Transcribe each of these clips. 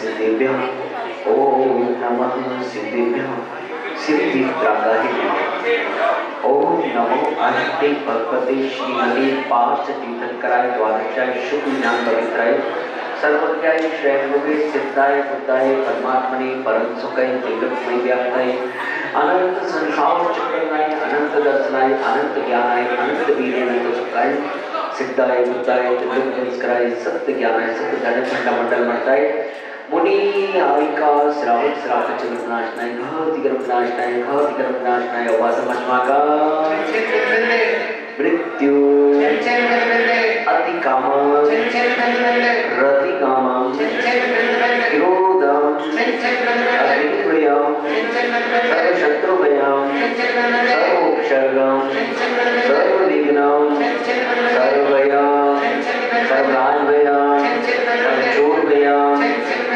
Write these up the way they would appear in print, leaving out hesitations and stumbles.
सिद्धिभ्यः ओम नमः सिद्धिभ्यः सिद्धिप्रदायिने ओम नमो अनंते भगवते श्रीमते पार्थ तीर्थंकराय द्वादशाय शुभ ज्ञान पवित्राय सर्वज्ञाय स्वयंभुवे सिद्धाय बुद्धाय परमात्मने परम सुखाय जगतमय व्याप्ताय अनंत संसार चक्रनाय अनंत दर्शनाय अनंत ज्ञानाय अनंत वीर्य अनंत सुखाय सिद्धाय बुद्धाय जगतमय सत्य ज्ञानाय सत्य धर्म फंडामेंटल मताय मुनि आविका श्रावक श्रावक चक्रनाशनाय घाति गर्भनाशनाय घाति गर्भनाशनाय अवासमस्माका मृत्यु अति काम रति काम क्रोधम अग्निभयम सर्वशत्रुभयम सर्वोपसर्गम सर्वविघ्नम सर्वभयम सर्वराजभयम सर्वचोरभयम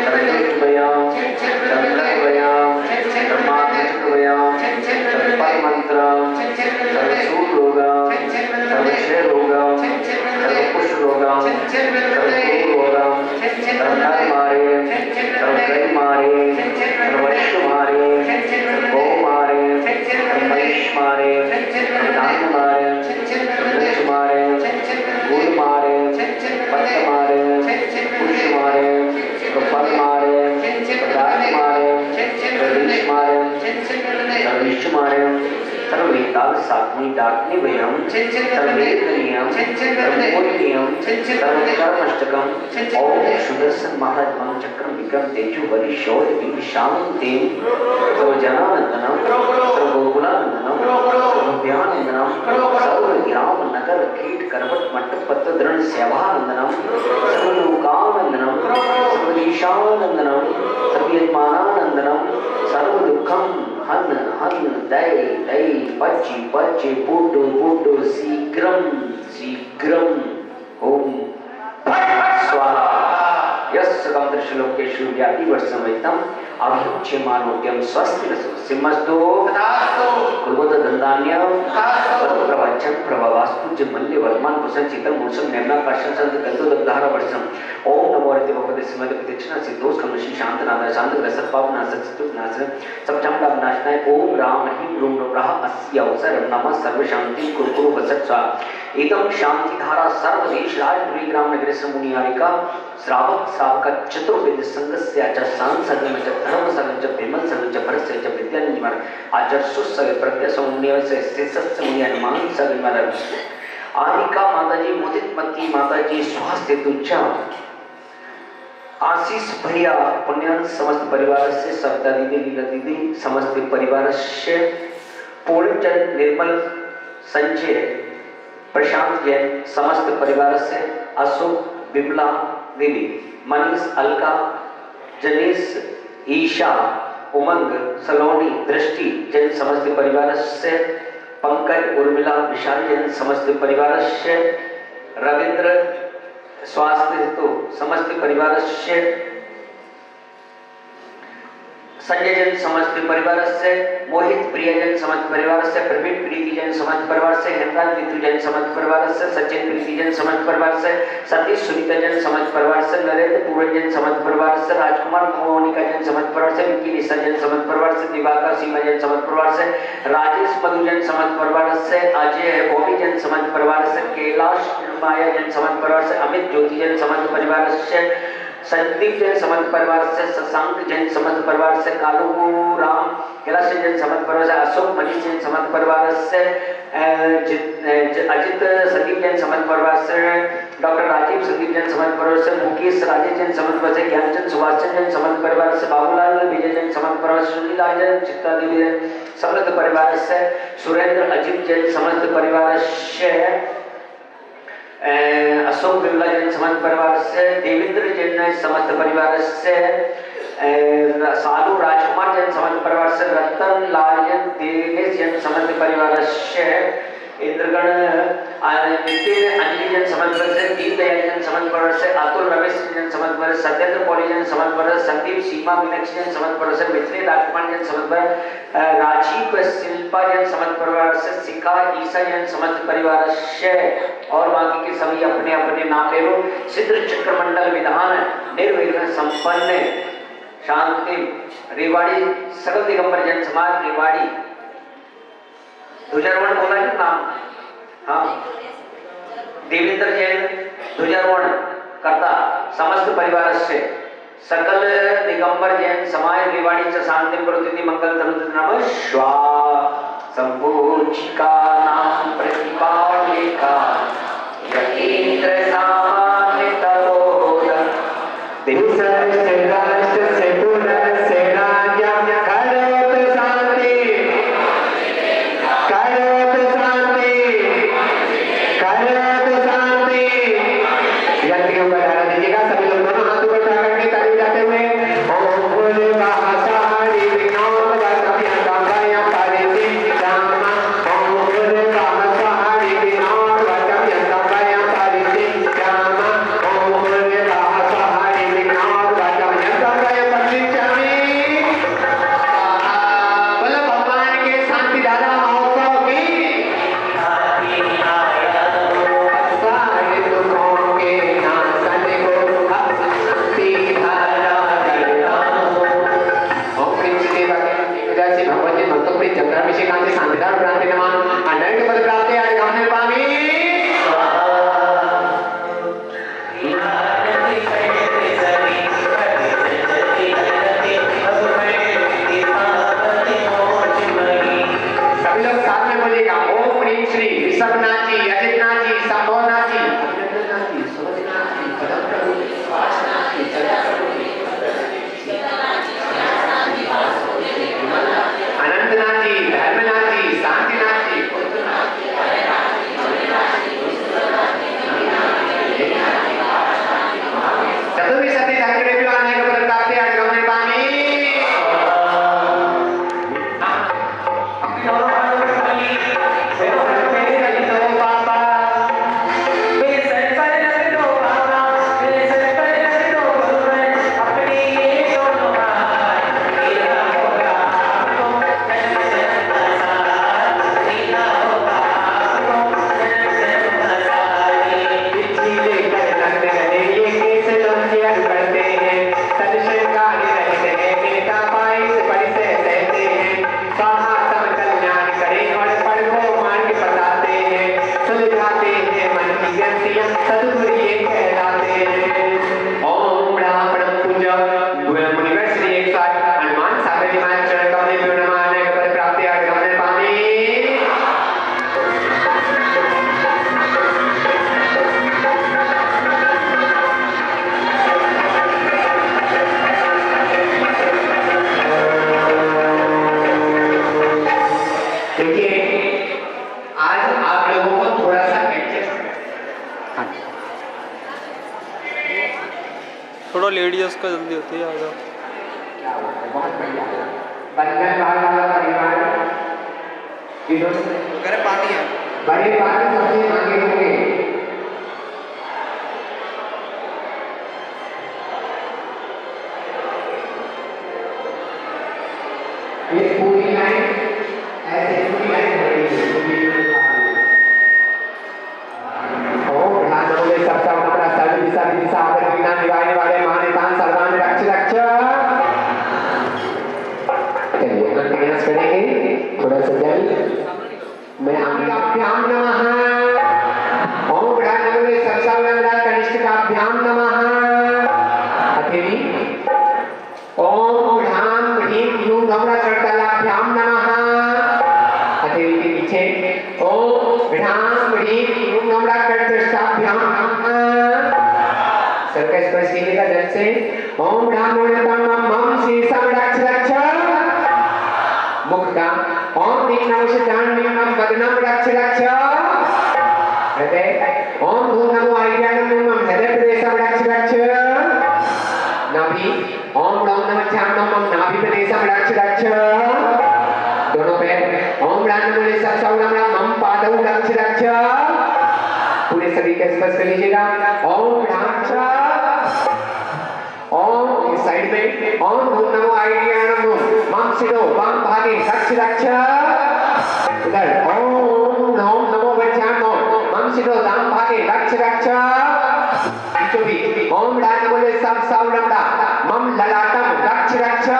सर्वदुष्टभयम सर्वभयम सर्वमात्मचक्रभयम सर्वपरमंत्रम सर्वसूरोगम सर्वक्षयरोगम सर्वपुष्यरोगम सर्वरोगम सर्वनरमारे सर्वकैमारे सर्ववैश्यमारे सर्वगौमारे सर्वमहिष्मारे सर्वदानमारे सर्वमुक्षमारे गुणमारे पत्तमारे पुष्यमारे सर्वफलमारे सर्वदानमारे सर्वविष्मारे सर्वविष्मारे सर्ववेदाल साधनी डाकनी भयम सर्ववेदनियम सर्वमोहिनियम सर्वकर्मष्टकम ओम सुदर्शन महाराज मंग चक्रम विक्रम तेजु वरी शौर्य वीर शांति सर्वजनानंदनम सर्वगोकुलानंदनम सर्वभयानंदनम सर्वग्राम नगर कीट करवट मंडप पत्र दृढ़ सेवानंदनम सर्वलोकानंदनम सर्वदेशानंदनम सर्वयजमानानंदनम सर्वदुःखम हन हन दय दय पच्ची पच्ची पुटु पुटु शीघ्रम शीघ्रम ओम स्वाहा यस्सकं दृश्यलोकेषु व्याधिवर्षमयितम् अभ्युच्यमानोद्यम स्वस्ति सिंहस्तो कुर्वत दन्दान्यं प्रवचन प्रभावास्तु मल्ल्य वर्धमान भूषण शीतल मूषण नेमनाकाशं संत गंधोदधारा वर्षम ओम नमो हरिते भगवते स्मृति प्रतीक्षणा सिद्धोष कमशी शांत नाद शांत ग्रसत पाप नाशक स्तुत नाशक सब चमड़ा नाशनाय ओम राम ह्रीं रूम नमः अस्य अवसर नमः सर्व शांति कुरकुरु वसत स्वा एकदम शांति धारा सर्वदेश राजपुरी ग्राम नगरे मुनियारिका श्रावक श्रावक चतुर्वेद संघस्य च सांसदम च धर्म संघ च विमल संघ च भरस्य च विद्यानिमर आचार्य सुसग प्रज्ञा समुन्नयस्य शिष्यस्य मुनियमान सविमर आरिका माताजी मुदित मती माताजी स्वास्थ्य तुच्छ आशीष भैया पुण्यान समस्त परिवार से सविता दीदी लीला दीदी समस्त परिवार से पूर्णचंद निर्मल संजय प्रशांत जैन समस्त परिवार से अशोक विमला दीदी मनीष अलका जनीश ईशा उमंग सलोनी दृष्टि जैन समस्त परिवार से पंकज उर्मिला विशाल जैन समस्त परिवार से रविंद्र स्वास्थ्य हेतु समस्त परिवार से संजय जैन समस्त परिवार से मोहित प्रिय जैन समस्त परिवार से प्रवीण प्रीति जैन समस्त परिवार से हेमराज मित्रु जैन समस्त परिवार से सचिन प्रीति जैन समस्त परिवार से सतीश सुनीता जैन समस्त परिवार से नरेंद्र पूरन जैन समस्त परिवार से राजकुमार मोनिका जैन समस्त परिवार से विक्की निशा जैन समस्त परिवार से दिवाकर सीमा जैन समस्त परिवार से राजेश मधु जैन समस्त परिवार से अजय बॉबी जैन समस्त परिवार से कैलाश माया जैन समस्त परिवार से अमित ज्योति जैन समस्त परिवार से संदीप जैन समस्त परिवार से शशांक जैन समस्त परिवार से कालू राम कैलाश जैन समस्त परिवार से अशोक मनीष जैन समस्त परिवार से अजित संदीप जैन समस्त परिवार से डॉक्टर राजीव संदीप जैन समस्त परिवार से मुकेश राजेश जैन समस्त परिवार से ज्ञानचंद सुभाष जैन समस्त परिवार से बाबूलाल विजय जैन समस्त परिवार से सुनील जैन चित्ता देवी समस्त परिवार से सुरेंद्र अजित जैन समस्त परिवार से अशोक विमला जैन समस्त परिवार से देवेंद्र जैन समस्त परिवार से सालू राजकुमार जैन समस्त परिवार से रतन लाल जैन दिनेश जैन समस्त परिवार से इंद्रगण नितिन अंजलि जैन समस्त परिवार से दीन दयाल जैन समस्त परिवार से अतुल रमेश जैन समस्त परिवार से सत्येंद्र पौली जैन समस्त परिवार से संदीप सीमा मीनाक्षी जैन समस्त परिवार से मिथिलेश राजकुमार जैन समस्त परिवार राजीव शिल्पा जैन समस्त परिवार से शिखा ईसा जैन समस्त परिवार से और बाकी के सभी अपने अपने नाम ले लो। सिद्ध चक्रमंडल विधान निर्विघ्न संपन्न शांति रेवाड़ी सकल दिगंबर जन समाज रेवाड़ी ध्वजारोहण बोला है नाम। हाँ, देवेंद्र जैन ध्वजारोहण करता समस्त परिवार से सकल दिगंबर जैन समाज रेवाड़ी च शांति प्रति मंगल तनुज नमः श्वा संपूजिका नाम प्रतिपालिका यतीन्द्र सामान्य तबोध दिवसर से राष्ट्र से पुनः से राज्य करत शांति करत शांति करत शांति। व्यक्ति के ऊपर ध्यान दीजिएगा, सभी लोग दोनों हाथ ऊपर उठा करके ताली बजाते हुए ओम भोले बासारी विनोद वसव्य संभय परिधि रामा ओम भोले बासारी विनोद वसव्य संभय परिधि रामा ओम भोले बासारी विनोद वसव्य संभय परिधि बोलो भगवान के शांति दादा महोत्सव की सारे दुखों के नाशन को शांति धारा करता हूं। ओम क्रीम श्री देवासी भगवती भक्तों चंद्राभिषेकांति शांतिदार प्राप्ति नमः अनंत पद प्राप्ति आगामी पामी सभी लोग साथ में बोलिएगा ओम क्रीम श्री ऋषभनाथ जी, अजितनाथ जी, संभवनाथ जी, अभिनंदननाथ जी, सुभद्रनाथ जी, पदमप्रभु जी, सुभाषनाथ जी, चंद्रप्रभु जी, अनंतनाथ जी, धर्मनाथ जी, शांतिनाथ जी, चतुर्विंशति धर्मदेवी के पद प्राप्ति आगामी पामी थोड़ा लेडीज का जल्दी होती है आगे। बहुत बढ़िया बंधन वाला परिवार करे पानी है बड़े पानी सबसे आगे होंगे। ये पूरी लाइन ऐसे पूरी लाइन हो रही है। ओम ध्यान होले सब सब हमारा सर्व दिशा दिशा आदर विना निभाने वाले महानितान सर्वान रक्ष रक्ष। चलिए कंटिन्यूस करेंगे थोड़ा सा जल्दी। मैं अभ्याम नमः ओम ध्यान होले सब सब नमः कनिष्ठ का अभ्याम नमः हथेली ओम ध्यान ह्रीम ह्यूम नमः करतलाभ्याम नमः हथेली के पीछे ओम ध्यान ह्रीम ह्यूम नमः करतलाभ्याम नमः। सर का स्पर्श कीजिएगा जल से ओम ध्यान होले मम शीर्षम रक्ष रक्ष। मुख का ओम ह्रीम नमः ध्यान ह्रीम वदनम रक्ष रक्ष। हृदय ओम धूम नमो आर्याणम नमः हृदय प्रदेशम रक्ष रक्ष। नाभि ओम राम नमः ध्यान नमः नाभि प्रदेशम रक्ष रक्ष। दोनों पैर ओम राम नमः सब नमः पादौ रक्ष रक्ष। पूरे शरीर का स्पर्श कर लीजिएगा ओम रक्ष। ओम इस साइड में ओम धूम नमो आर्याणम मम शिरो वाम भागे रक्ष रक्ष। उधर ओम नमो वज्राणो मम शिरो दाम भागे रक्ष रक्ष। ओम राम बोले सब सब लमड़ा मम ललाटम रक्ष रक्षा।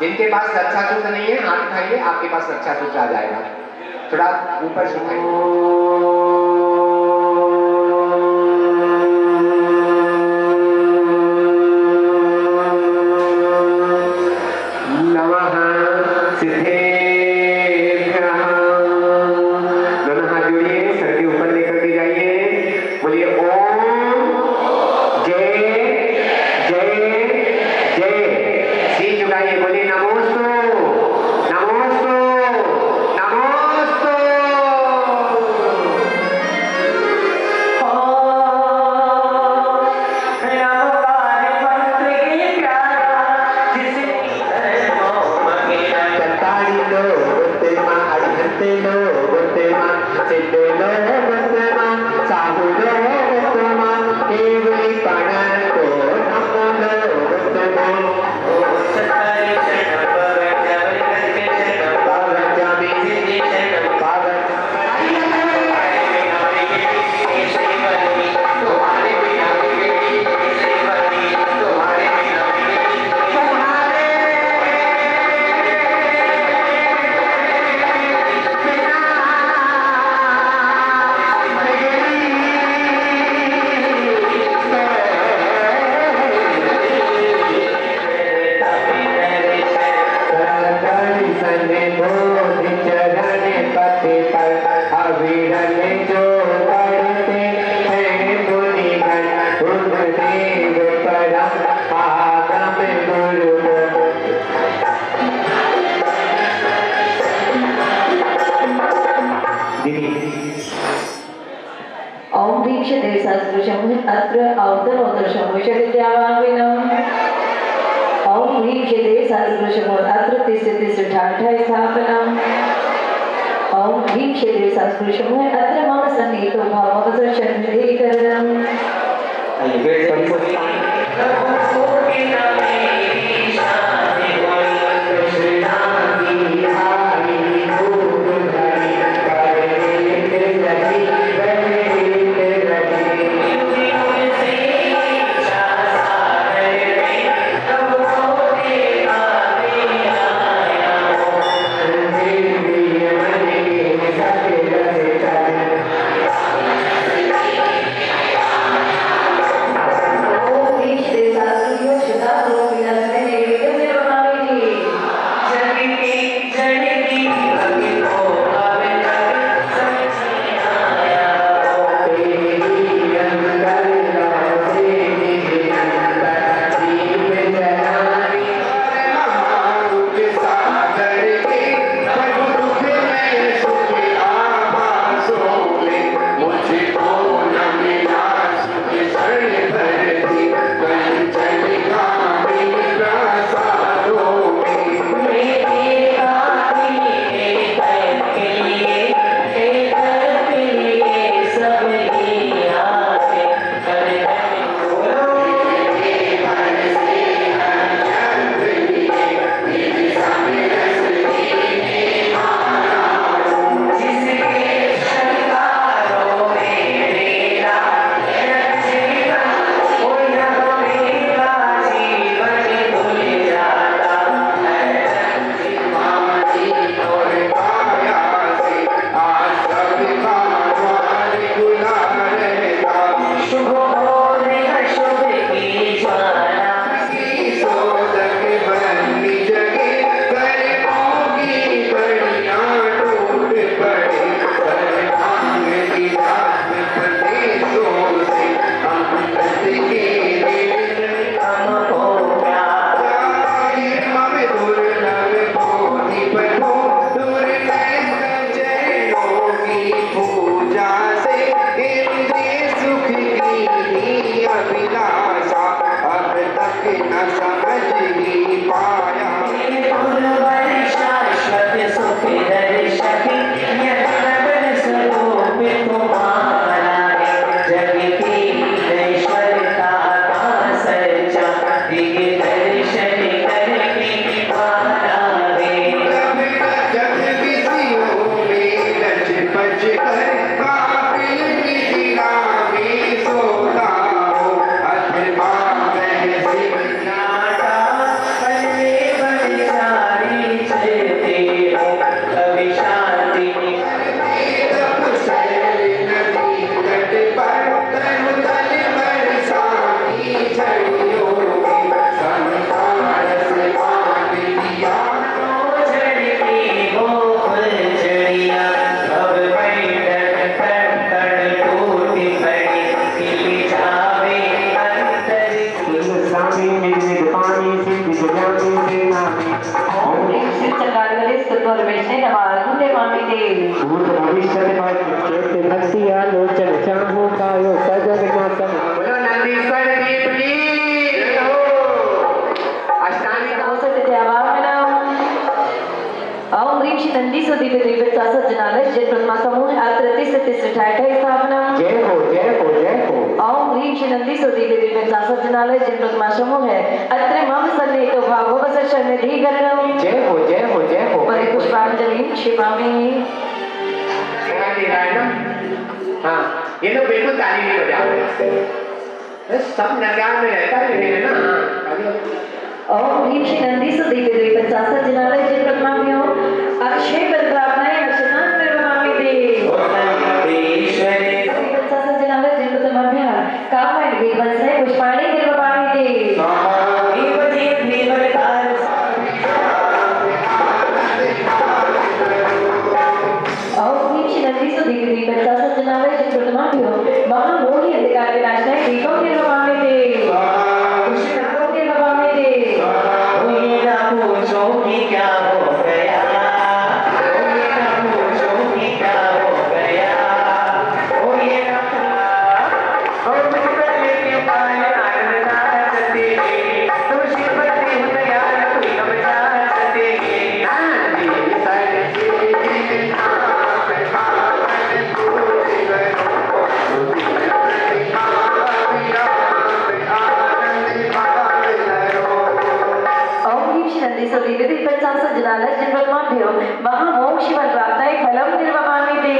जिनके पास रक्षा सूत्र नहीं है हाथ उठाइए, आपके पास रक्षा सूत्र आ जाएगा। थोड़ा ऊपर से उठाइए। नमः सिद्धेभ्यः। दोनों हाथ जोड़िए, सर के ऊपर लेकर के जाइए। बोलिए ओम जय जय जय। सिर झुकाइए, बोलिए नमोस्तु नमोस्तु नमोस्तु। ओम दीक्षते सहस्रशम् अत्र औदरोदशमुषविद्यावाङ्गिनम् ओम दीक्षते सहस्रशम् अत्र तिस्र ठाठा स्थापनम् ओम दीक्षते सहस्रशम् अत्र मम सन्निहितो भावकसर्षन्विधीकरणम्। ओम ह्रीं श्री चक्राधिपति स्तुत्वरमेशने नमः अर्घ्यं नमामि ते बोलो नंदीश्वर देव की अष्टांगी ओम ह्रीं श्री नंदीसो दिव्य द्विपद जनालय जय ब्रह्मा समूह आत्रति सत्य ठाठय स्थापना जय हो जय हो जय हो। ओम ह्रीं श्री नंदीसो दिव्य द्विपद जनालय जय ब्रह्मा समूह अत्र मम सन्निहितो भावो वसशन्निधिकरणं जय हो जय हो जय हो। परिपुष्पांजलिं क्षिपामि। दिखाई दे रहा है ना? हाँ, ये लोग बिल्कुल ताली नहीं बजा रहे। सब नगार में रहता है ना। ओम ह्रीं श्री नंदीसो दिव्य द्विपद जनालय जय ब्रह्माभ्यो अक्षय बद्धापनाय अर्चनां निर्वहामि ते जनालय जय ब्रह्माभ्यो कामय विवंसय पुष्पाणि निर्वहामि ते ओम ह्रीं श्री नंदीसो दिव्य द्विपद जनालय जय ब्रह्माभ्यो महामोहि अंधकार विनाशनाय दीपं निर्वहामि ते जनालय जय ब्रह्माभ्यो महामोक्षिवं प्राप्ताय फलं निर्वहामि ते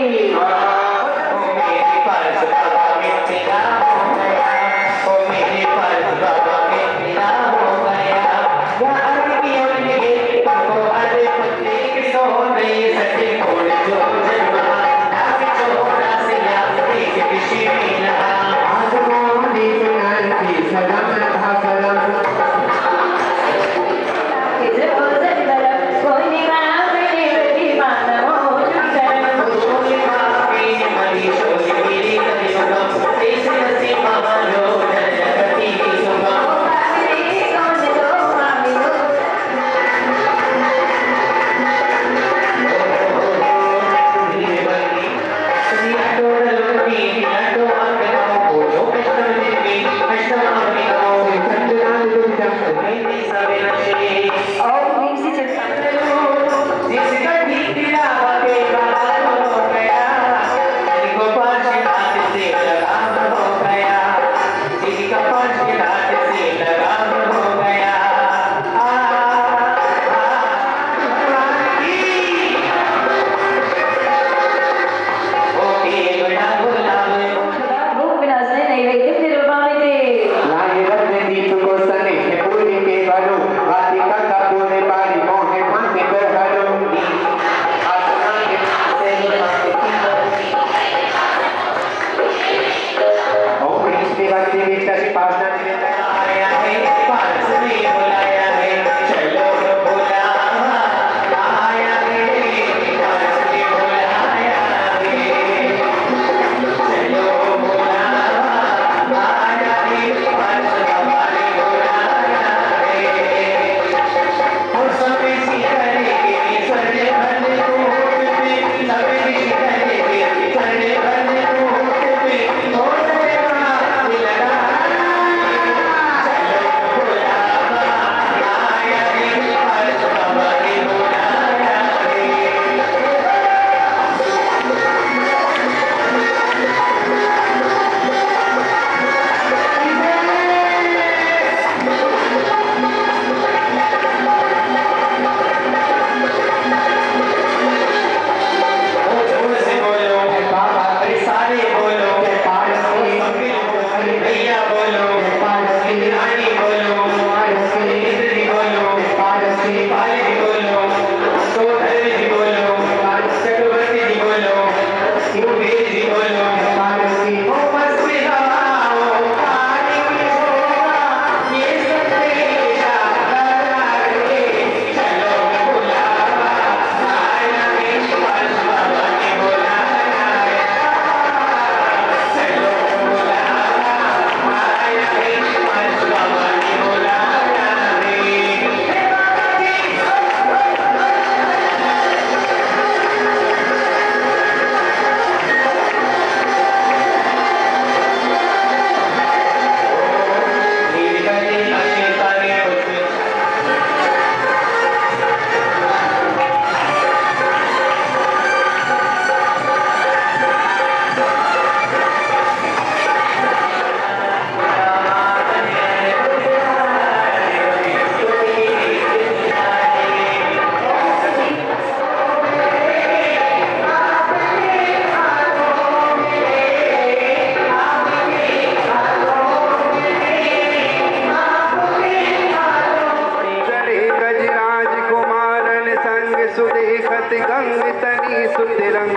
गति गंग तनी सुतिरंग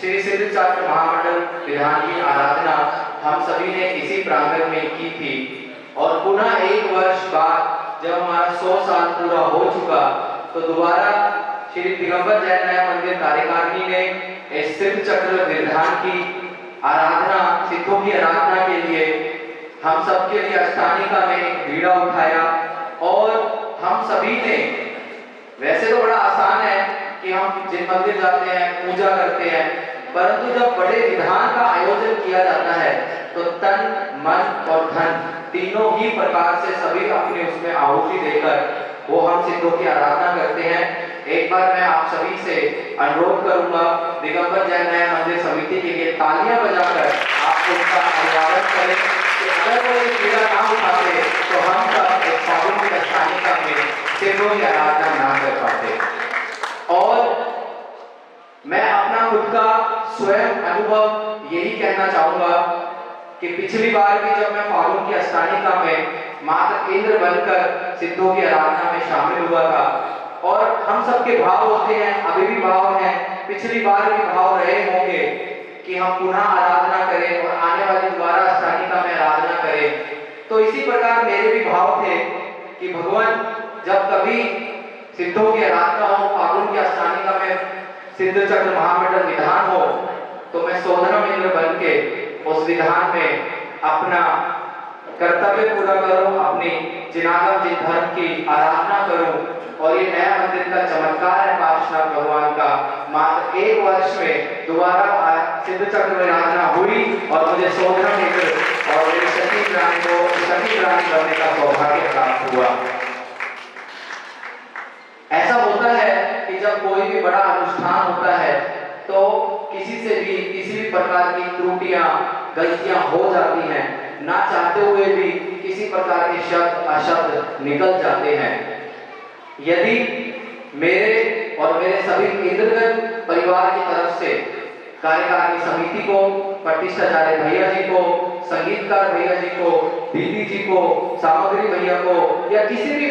श्री सिद्ध चक्र महामंडल विधान की आराधना हम सभी ने इसी प्रांगण में की थी और पुनः एक वर्ष बाद जब हमारा 100 साल पूरा हो चुका तो दोबारा श्री दिगंबर जैन न्याय मंदिर कार्यकारिणी ने इस सिद्ध चक्र विधान की आराधना सिद्धों की आराधना के लिए हम सबके लिए अष्टानिका में एक बीड़ा उठाया और हम सभी ने, वैसे तो बड़ा आसान है कि हम जिन मंदिर जाते हैं पूजा करते हैं, परंतु जब बड़े विधान का आयोजन किया जाता है तो तन मन और धन तीनों ही प्रकार से सभी अपने उसमें आहुति देकर वो हम सिद्धों की आराधना करते हैं। एक बार मैं आप सभी से अनुरोध करूंगा दिगंबर जैन न्याय मंदिर समिति के लिए तालियां बजाकर आप उनका अभिवादन करें कि अगर वो ये पीड़ा ना उठाते तो हम सब इस फागुन की अष्टानिका में सिद्धों की आराधना ना कर पाते। और मैं अपना खुद का स्वयं अनुभव यही कहना चाहूंगा कि पिछली बार भी जब मैं फागुन की अष्टानिका में मात्र इंद्र बनकर सिद्धों की आराधना में शामिल हुआ था और हम सबके भाव होते हैं, अभी भी भाव हैं, पिछली बार भी भाव रहे होंगे कि हम पुनः आराधना करें और आने वाली दोबारा अष्टानिका में आराधना करें। तो इसी प्रकार मेरे भी भाव थे कि भगवान जब कभी सिद्धों की आराधना हो, फागुन की अष्टानिका में सिद्ध चक्र महामंडल विधान हो, तो मैं सोधनम इंद्र बन के उस विधान में अपना कर्तव्य पूरा करूं, अपनी जिनागम जिन धर्म की आराधना करूं। और ये नया मंदिर का चमत्कार है पार्श्वनाथ भगवान का, मात्र एक वर्ष में दोबारा सिद्ध चक्र में आराधना हुई और मुझे सोधनम इंद्र और मेरे सती प्राणी को सती प्राणी बनने का सौभाग्य प्राप्त हुआ। ऐसा होता है कि जब कोई भी बड़ा अनुष्ठान होता है तो किसी से भी किसी भी प्रकार की त्रुटियां गलतियां हो जाती हैं, ना चाहते हुए भी किसी प्रकार के शब्द अशब्द निकल जाते हैं। यदि मेरे और मेरे सभी इंद्रगण परिवार की तरफ से कार्यकारिणी समिति को, प्रतिष्ठाचार्य भैया जी को, संगीतकार भैया जी को, दीदी जी को, सामग्री भैया को या किसी भी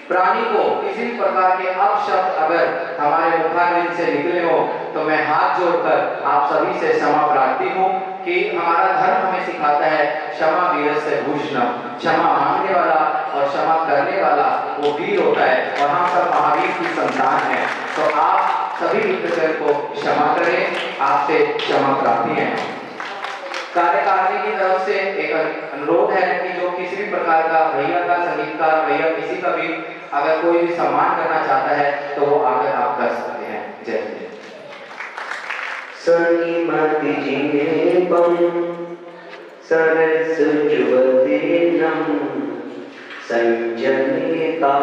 प्राणी को किसी भी प्रकार के अपशब्द अगर हमारे मुखारविंद से निकले हो तो मैं हाथ जोड़कर आप सभी से क्षमा प्रार्थी हूँ कि हमारा धर्म हमें सिखाता है क्षमा वीरस्य भूषणम, क्षमा मांगने वाला और क्षमा करने वाला वो वीर होता है और हम सब महावीर की संतान हैं। तो आप सभी मित्रगण को क्षमा करें, आपसे क्षमा प्रार्थी है। कार्यकारिणी की तरफ से एक अनुरोध है कि जो किसी भी प्रकार का भैया का, संगीतकार भैया किसी का भी अगर कोई भी सम्मान करना चाहता है तो वो आकर आप कर सकते हैं। जय हिंद। सनिमति जिनेपम सरस जुवतीनम संजनिता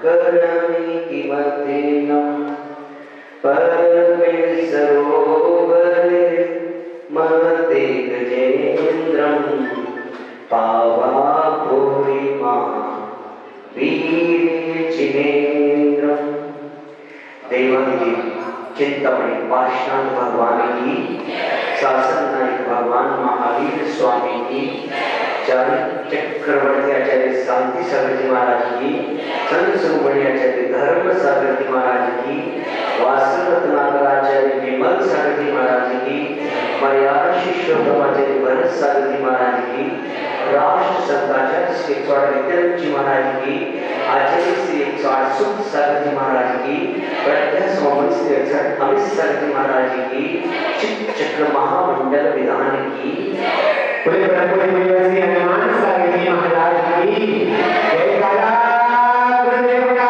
करणी किमतीनम परमे सरोवरे महते गजेन्द्रम पावापूर्णिमा वीर चिनेन्द्रम। देवांगी चिंतामणि पार्श्वनाथ भगवान की, शासन नायक भगवान महावीर स्वामी की, चक्रवर्ती आचार्य शांति सागर जी महाराज की, संत सुब्रमण्य आचार्य धर्म सागर जी महाराज की, वासन रत्नाकर आचार्य विमल सागर जी महाराज की, मर्यादा शिष्योत्तम आचार्य भरत सागर जी महाराज की, राष्ट्र संताचार्य श्री 108 नित्यानंद जी महाराज की, आचार्य श्री 108 सुख सागर जी महाराज की प्रत्यक्ष वंशी अक्षर अमित सरजी महाराज की चित्त चक्र महामंडल विधान की पूरे ब्रह्मपुरी निवासी हनुमान सागर जी महाराज की जयकारा गुरुदेव का।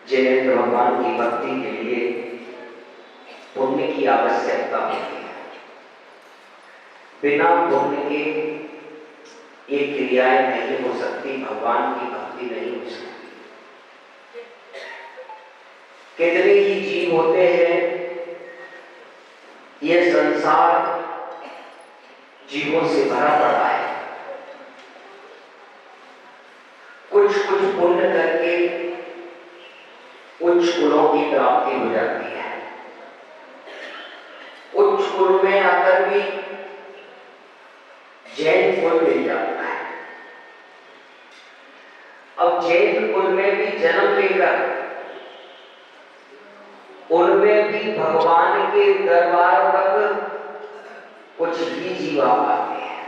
जिनेंद्र भगवान की भक्ति के लिए पुण्य की आवश्यकता होती है। बिना पुण्य के ये क्रियाएं नहीं हो सकती, भगवान की भक्ति नहीं हो सकती। कितने ही जीव होते हैं, ये संसार जीवों से भरा पड़ा है। कुछ कुछ पुण्य करके उच्च गुणों की प्राप्ति हो जाती है। उच्च कुल में आकर भी जैन कुल मिल जाता है। अब जैन कुल में भी जन्म लेकर उनमें भी भगवान के दरबार तक कुछ ही जीव आ पाते हैं,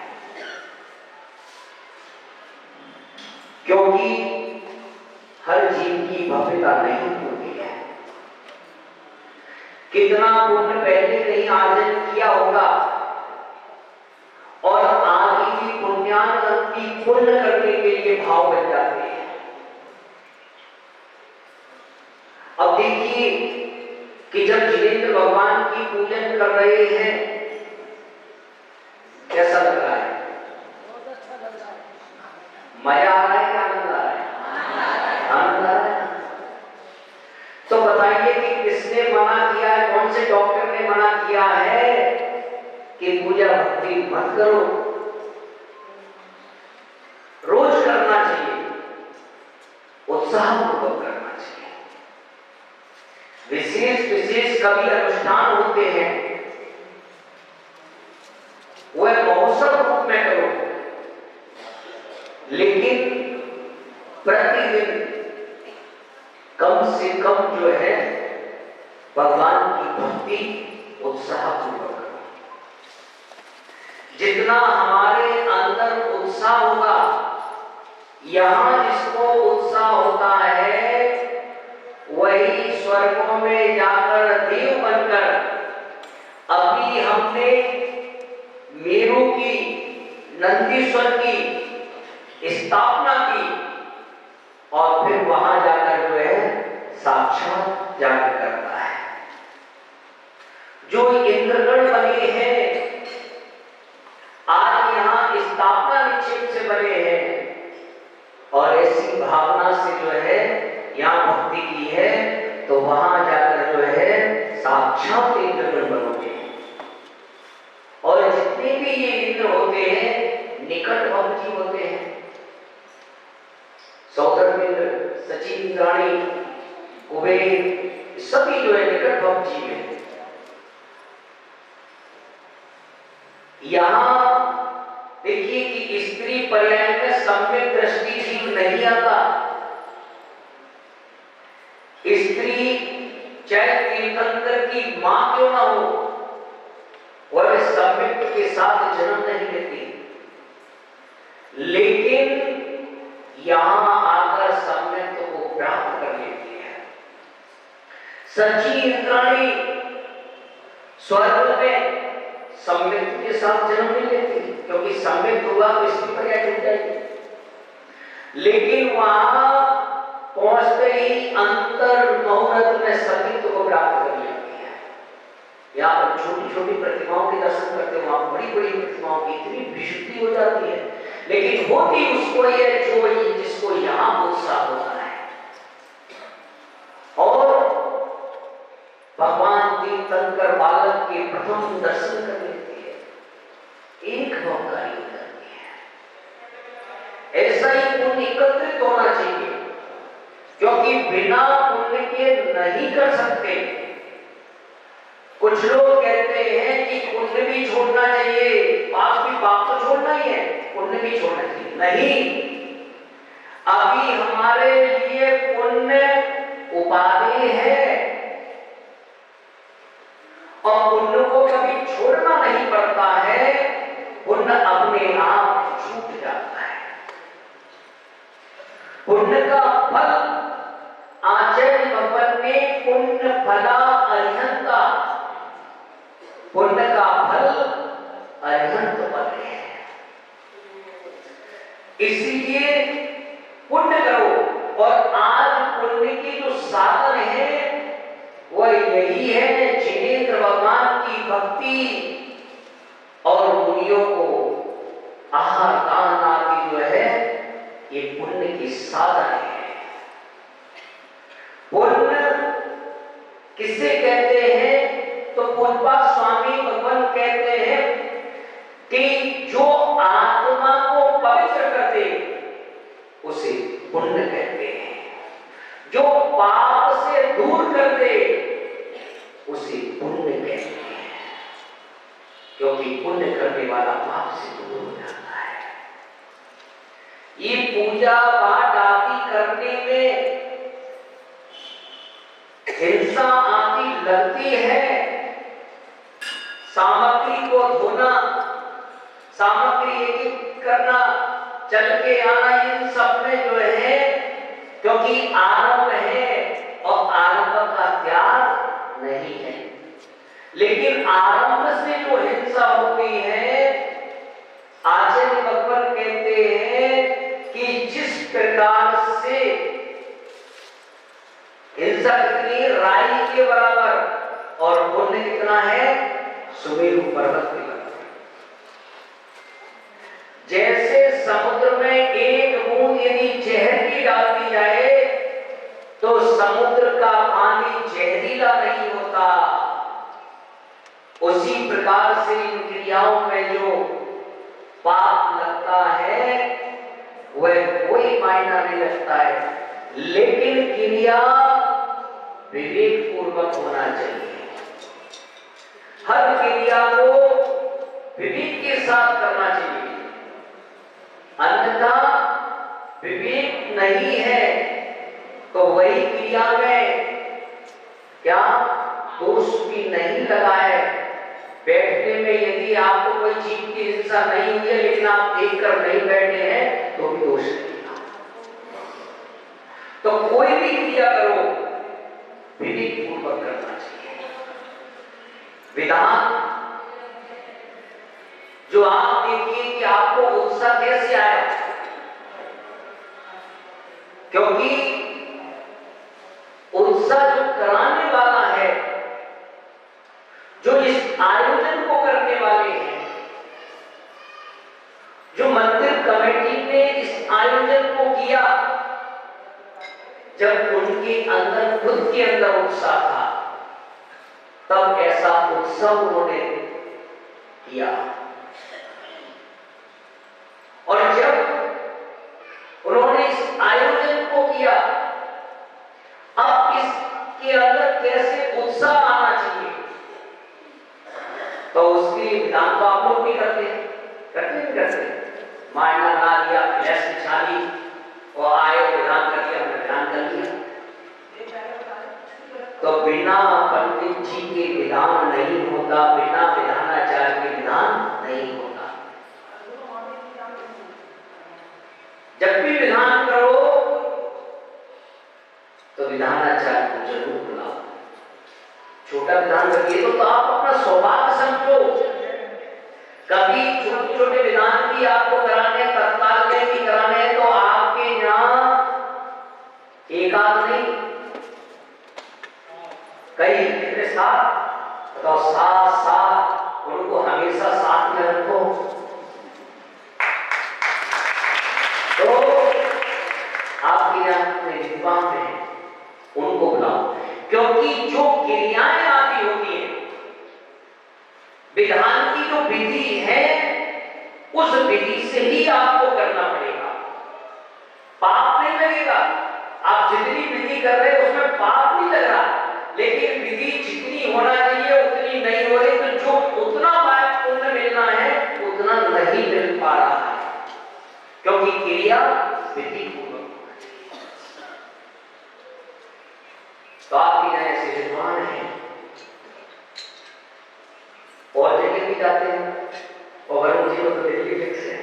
क्योंकि हर जीव की भव्यता नहीं होती है। कितना पुण्य पहले कहीं आर्जन किया होगा और आगे भी पुण्यानंदी पुण्य करने के लिए भाव बन जाते हैं। अब देखिए कि जब जिनेंद्र भगवान की पूजन कर रहे हैं, कैसा लग रहा है? मजा आ रहा है क्या आनंद आ रहा है? आनंद आ रहा है। तो बताइए कि किसने मना किया है, कौन से डॉक्टर ने मना किया है कि पूजा भक्ति मत करो? रोज करना चाहिए, उत्साहपूर्वक करना चाहिए। विशेष विशेष कभी अनुष्ठान होते हैं, वह महोत्सव रूप में करो, लेकिन प्रतिदिन कम से कम जो है भगवान की भक्ति उत्साहपूर्वक करो। जितना हमारे अंदर उत्साह होगा, यहां जिसको उत्साह होता है वही स्वर्गों में जाकर देव बनकर, अभी हमने मेरू की, नंदीश्वर की स्थापना की और फिर वहां जाकर जो है साक्षात जाकर करता है। जो इंद्रगण बने हैं, आज यहाँ स्थापना निक्षेप से बने हैं और ऐसी भावना से जो है यहाँ भक्ति की है, तो वहां जाकर जो है साक्षात इंद्रगण बनोगे। और जितने भी ये इंद्र होते हैं निकट भक्ति होते हैं। सौदर्मिंद्र, सचिव इंद्राणी, कुबेर, सभी जो है निकट भक्ति में। यहां देखिए कि स्त्री पर्याय में सम्यक दृष्टि जीव नहीं आता। स्त्री चाहे तीर्थंकर की मां क्यों ना हो, वह सम्यक के साथ जन्म नहीं लेती, लेकिन यहां आकर सम्यक को प्राप्त कर लेती है। सची इंद्राणी स्वर्ग में सम्यक के साथ जन्म नहीं लेती, क्योंकि सम्यक होगा तो इसकी पर्याय जुड़ जाएगी, लेकिन वहां पहुंचते ही अंतर मुहूर्त में सतीत्व को प्राप्त कर लेती है। यहाँ पर छोटी छोटी प्रतिमाओं के दर्शन करते हो, वहां बड़ी बड़ी प्रतिमाओं की इतनी विशुद्धि हो जाती है, लेकिन होती उसको ये जो जिसको यहाँ उत्साह होता है। और भगवान तीर्थंकर बालक के प्रथम दर्शन कर लेती है, एक भौकाई हो जाती है। ऐसा ही पुण्य एकत्रित होना चाहिए, क्योंकि बिना पुण्य के नहीं कर सकते। कुछ लोग कहते हैं कि पुण्य भी छोड़ना चाहिए, पाप तो छोड़ना ही है, पुण्य भी छोड़ना चाहिए। नहीं, अभी हमारे लिए पुण्य उपाधि है और पुण्य को कभी छोड़ना नहीं पड़ता है, पुण्य अपने आप छूट जाता है। पुण्य पुण्य का फल आचार्य भगवान ने पुण्य फला अरिहंता, पुण्य का फल अरिहंत पद है। इसलिए पुण्य करो। और आज पुण्य की जो साधन है वह यही है, जिनेंद्र भगवान की भक्ति और मुनियों को आहार दान आदि जो है ये पुण्य की साधन है। पुण्य किसे कहते हैं तो पूज्यपाद स्वामी भगवान कहते हैं कि जो आत्मा को पवित्र कर दे उसे पुण्य कहते हैं, जो पाप से दूर कर दे उसे पुण्य कहते हैं, क्योंकि पुण्य करने वाला पाप से दूर हो जाता है। ये पूजा पाठ आदि करने में हिंसा आदि लगती है, सामग्री को धोना, सामग्री एकत्रित करना, चल के आना, इन सब में जो है क्योंकि आरंभ है और आरंभ का त्याग नहीं है। लेकिन आरंभ से जो हिंसा होती है, आचार्य भगवान कहते हैं कि जिस प्रकार से हिंसा कितनी राई के बराबर और पुण्य कितना है सुमेरु पर्वत के बराबर। जैसे समुद्र में एक बूंद यदि जहर की डाल दी जाए तो समुद्र का पानी जहरीला नहीं होता, उसी प्रकार से इन क्रियाओं में जो पाप लगता है वह कोई मायना नहीं रखता है, लेकिन क्रिया विवेक पूर्वक होना चाहिए। हर क्रिया को विवेक के साथ करना चाहिए, अन्यथा विवेक नहीं है तो वही क्रिया में क्या दोष भी नहीं लगा है। बैठने में यदि आपको कोई जीव की हिंसा नहीं हुई है लेकिन आप देखकर नहीं बैठे हैं तो भी दोष नहीं। तो कोई भी क्रिया करो विवेक पूर्वक करना चाहिए। विधान जो आप देखिए कि आपको उत्साह कैसे आया, क्योंकि उत्साह जो कराने वाला है, जो इस आयोजन को करने वाले हैं, जो मंदिर कमेटी ने इस आयोजन को किया, जब उनके अंदर खुद के अंदर उत्साह था तब ऐसा उत्सव उन्होंने किया। और जब उन्होंने इस आयोजन को किया, अब इसके अंदर कैसे उत्साह आना चाहिए, तो उसके लिए विधान तो आप लोग भी करते मायना ला लिया, फ्लैश बिछा ली और आए विधान कर लिया, हमने विधान कर लिया। तो बिना पंडित जी के विधान नहीं होता, बिना विधानाचार्य के विधान नहीं होता। जब भी विधान करो तो विधानाचार्य को जरूर बुलाओ। छोटा विधान करिए तो आप अपना सौभाग्य समझो। कभी छोटे छोटे विधान भी आपको कराने, तत्काल में भी कराने, तो आपके यहाँ एकाध नहीं कई कितने साथ, तो साथ उनको हमेशा साथ में रखो। तो आपके यहाँ विद्वान हैं उनको बुलाओ, क्योंकि जो क्रियाएं आदि होती हैं, विधान की जो विधि है उस विधि से ही आपको करना पड़ेगा। पाप नहीं लगेगा। आप जितनी विधि कर रहे हैं उसमें पाप नहीं लग रहा, लेकिन विधि जितनी होना चाहिए उतनी नहीं हो रही, तो जो उतना पुण्य मिलना है उतना नहीं मिल पा रहा है, क्योंकि क्रिया विधि पूर्वक होना चाहिए। तो आप यहाँ ऐसे विद्वान हैं और जगह भी जाते हैं, और वरुण जी को तो दिल्ली फिक्स है,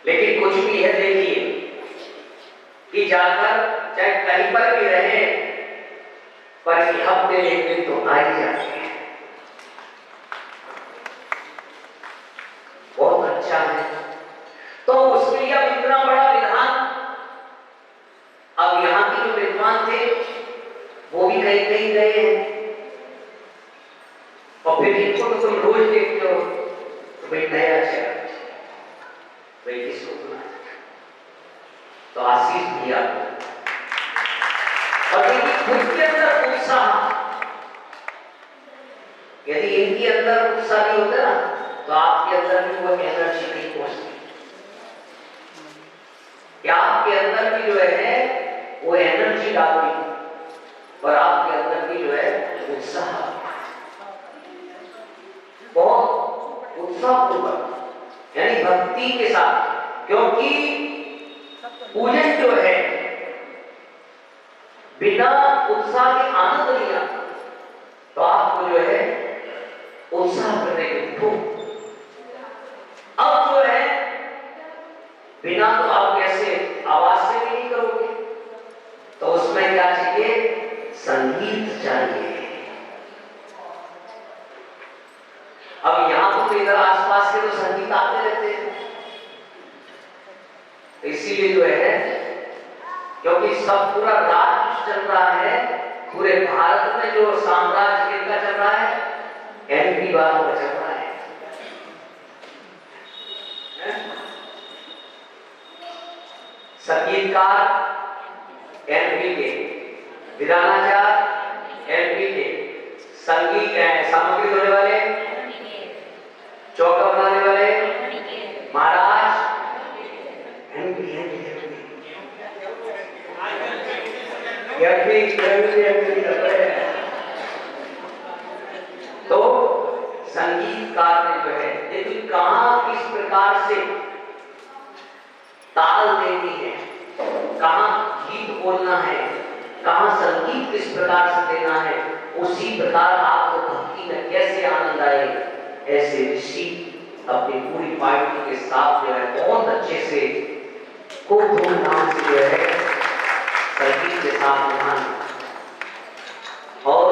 लेकिन कुछ भी कि जाकर चाहे कहीं पर भी रहे पर कि हफ्ते में एक दिन तो आ ही जाते हैं। बहुत अच्छा है। तो उसके लिए अब इतना बड़ा विधान, अब यहाँ के जो विद्वान थे वो भी कहीं कहीं गए हैं, और फिर इनको तो तुम रोज देखते हो तो भाई नया चेहरा, भाई किसको सुना तो आशीष दिया। और यदि खुद के अंदर उत्साह, यदि इनके अंदर उत्साह नहीं होता ना तो आपके अंदर भी वो एनर्जी नहीं पहुंचती, कि आपके अंदर भी जो है वो एनर्जी डालती और आपके अंदर भी जो है उत्साह, बहुत उत्साहपूर्वक यानी भक्ति के साथ। क्योंकि पूजन जो है बिना उत्साह के आनंद नहीं आता, तो आपको जो है उत्साह करने के तो अब जो है बिना तो आप कैसे आवाज से भी नहीं करोगे, तो उसमें क्या चाहिए, संगीत चाहिए। अब यहां तो इधर आसपास के तो संगीत आते रहते हैं, इसीलिए जो है क्योंकि सब पूरा राज्य चल रहा है, पूरे भारत में जो साम्राज्य इनका चल रहा है, एमपी वालों का चल रहा है। संगीतकार एमपी के, विधानाचार्य एमपी के, संगीत सामग्री धोने वाले, चौका बनाने वाले महाराज एमपी तो संगीतकार ने जो है लेकिन कहां किस प्रकार से ताल देनी है, कहां गीत बोलना है, कहां संगीत किस प्रकार से देना है, उसी प्रकार आपको भक्ति में कैसे आनंद आए, ऐसे ऋषि अपनी पूरी पार्टी के साथ जो है बहुत अच्छे से खूब धूमधाम से जो है संगीत के साथ निभाना, और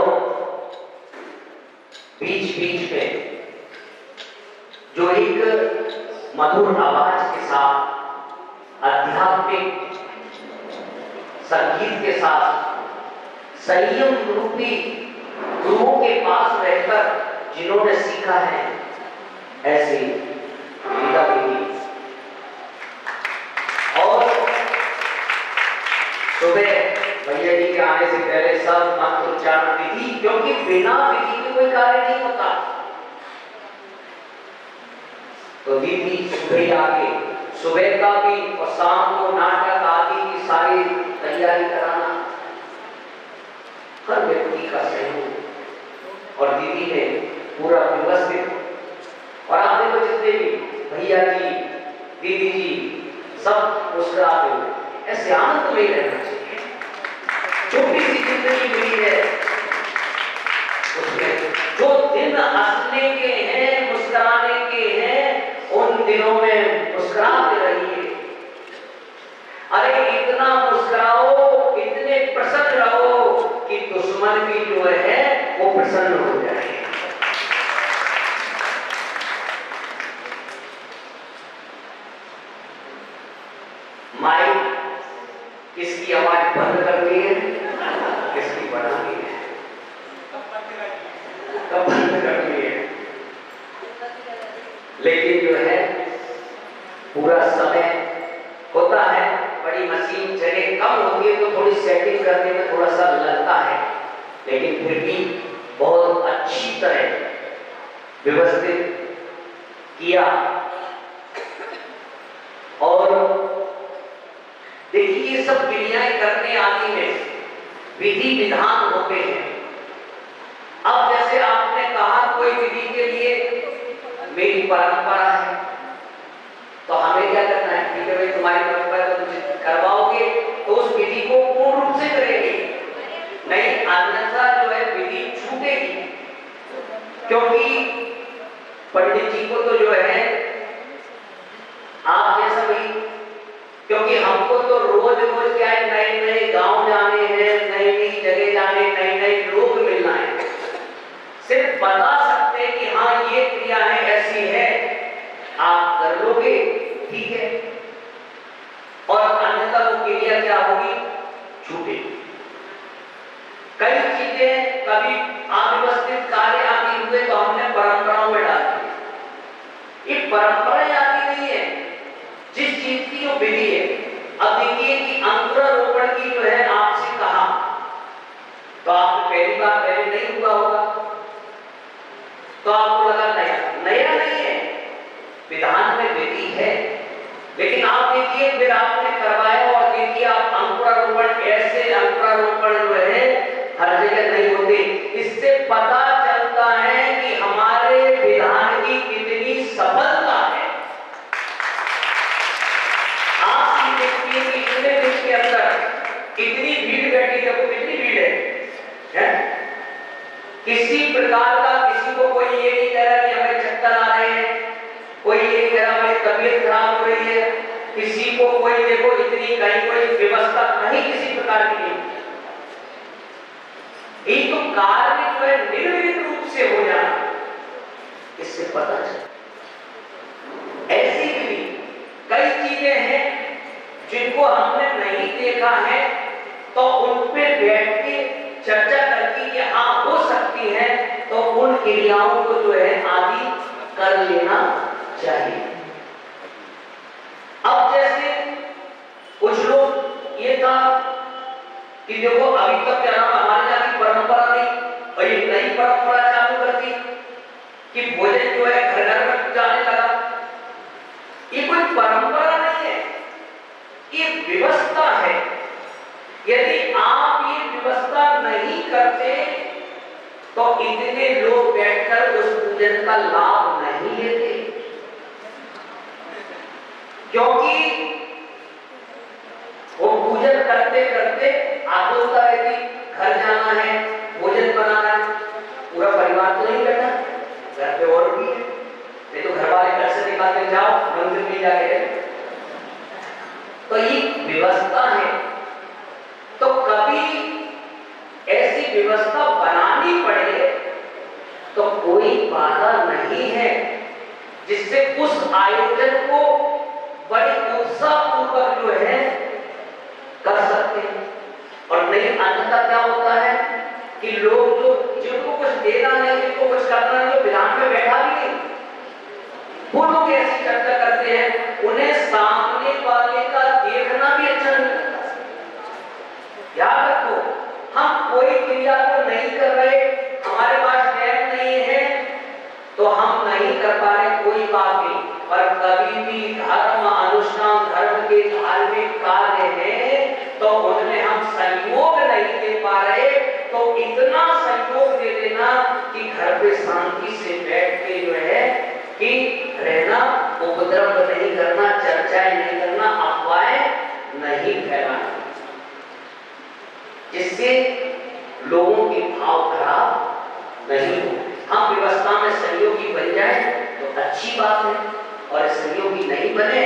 बीच बीच में जो एक मधुर आवाज के साथ आध्यात्मिक संगीत के साथ संयम रूपी गुरुओं के पास रहकर जिन्होंने सीखा है, ऐसे गीता देवी। और सुबह भैया जी के आने से पहले सब मंत्र उच्चारण विधि, क्योंकि बिना विधि के कोई कार्य नहीं होता, तो दीदी सुबह आके सुबह का भी और शाम को नाटक आदि की सारी तैयारी कराना, हर व्यक्ति का सहयोग, और दीदी ने पूरा व्यवस्थित, और आप देखो जितने भी भैया जी दीदी जी सब मुस्कुराते हुए, ऐसे आनंद में रहना चाहिए। छोटी सी जिंदगी मिली है उसमें जो दिन हंसने के हैं, मुस्कुराने के हैं, उन दिनों में मुस्कुराते रहिए। अरे इतना मुस्कुराओ, इतने प्रसन्न रहो कि दुश्मन भी जो है वो प्रसन्न हो जाए। माइक किसकी आवाज बंद करनी है, किसकी बढ़ानी है, कब बंद करनी है, लेकिन जो है पूरा समय होता है, बड़ी मशीन जगह कम होती है तो थोड़ी सेटिंग करने में थोड़ा सा लगता है, लेकिन फिर भी बहुत अच्छी तरह व्यवस्थित किया। और देखिए ये सब क्रियाएं करने आदि में विधि विधान होते हैं। अब जैसे आपने कहा कोई विधि के लिए मेरी परंपरा है, तो हमें क्या करना है, ठीक है भाई तुम्हारी परंपरा तो तुम करवाओगे तो उस विधि को पूर्ण रूप से करेंगे, नहीं अन्यथा जो है विधि छूटेगी। क्योंकि पंडित जी को तो जो है आप जैसा भी, क्योंकि हमको तो रोज रोज क्या है छूटे। कई चीजें कभी अव्यवस्थित कार्य आदि हुए तो हमने परंपराओं में डाल दिए। ये परंपराएं आदि नहीं है, जिस चीज की जो विधि है। अब देखिए कि अंकुरारोपण की जो है आपसे कहा तो आपको पहली बार पहले नहीं हुआ होगा तो आपको लगा नया नहीं है, विधान में विधि है। लेकिन आप देखिए फिर आपने करवाया और देखिए आप अंकुरारोपण ऐसे अंकुरारोपण जो है हर जगह नहीं होते। इससे पता चलता है कि हमारे विधान की कितनी सफलता है। आप देखिए कि इतने दिन के अंदर कितनी भीड़ बैठी, देखो कितनी भीड़ है? किसी प्रकार का किसी को कोई ये नहीं कह रहा कि हमें चक्कर आ रहे हैं, कोई ये नहीं कह रहा हमारी तबीयत खराब हो रही है, किसी को कोई देखो इतनी कहीं कोई व्यवस्था नहीं किसी प्रकार की नहीं। एक तो कार्य जो है निर्विघ्न रूप से हो जाना, इससे पता चलता। ऐसी भी कई चीजें हैं जिनको हमने नहीं देखा है तो उन पे बैठ के चर्चा करके कि हाँ हो सकती है तो उन क्रियाओं को जो है आदि कर लेना चाहिए। अब जैसे कुछ लोग ये था कि देखो अभी तक क्या नाम हमारे यहाँ की परंपरा नहीं और ये नई परंपरा चालू कर दी कि भोजन जो है घर घर में जाने लगा। ये कोई परंपरा नहीं है, ये व्यवस्था है। यदि आप ये व्यवस्था नहीं करते तो इतने लोग बैठकर उस पूजन का लाभ नहीं लेते, क्योंकि वो पूजन करते करते आतुरता रहती, घर जाना है, भोजन बनाना है। पूरा परिवार तो नहीं बैठा, घर पे और भी है, नहीं तो घर वाले घर से निकाल के जाओ मंदिर में जाके। तो ये व्यवस्था है, तो कभी ऐसी व्यवस्था बनानी पड़े तो कोई बाधा नहीं है, जिससे उस आयोजन को बड़े उत्साहपूर्वक जो है कर सकते हैं। और नहीं अन्यथा क्या होता है कि लोग जो जिनको कुछ देना नहीं, जिनको कुछ करना नहीं, जो विधान में बैठा भी नहीं, वो लोग ऐसी चर्चा करते हैं, उन्हें सामने वाले का देखना भी अच्छा नहीं लगता। याद रखो, हम कोई क्रिया को नहीं कर रहे, हमारे पास टाइम नहीं है तो हम नहीं कर पा रहे, कोई बात नहीं। पर कभी भी धर्म अनुष्ठान, धर्म के धार्मिक कार्य हैं तो उनमें हम सहयोग नहीं दे पा रहे, तो इतना सहयोग दे देना कि घर पे शांति से बैठ के जो है कि रहना, उपद्रव नहीं करना, चर्चाएं नहीं करना, अफवाहें नहीं फैलाना, जिससे लोगों के भाव खराब नहीं हो। हम व्यवस्था में सहयोगी बन जाए तो अच्छी बात है, और सहयोगी नहीं बने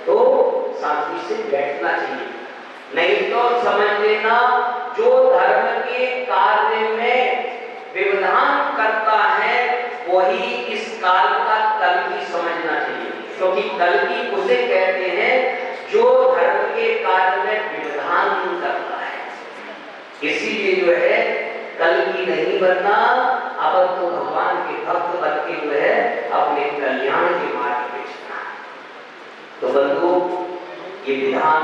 तो शांति से बैठना चाहिए। नहीं तो समझ लेना, जो धर्म के कार्य में व्यवधान करता है वही इस काल का कलगी समझना चाहिए, क्योंकि कलगी उसे कहते हैं जो धर्म के कार्य में व्यवधान करता है। इसीलिए जो है कलगी नहीं बनना, अब तो भगवान के भक्त बन के जो है अपने कल्याण के मार्ग पे चलना। तो बंधु, ये विधान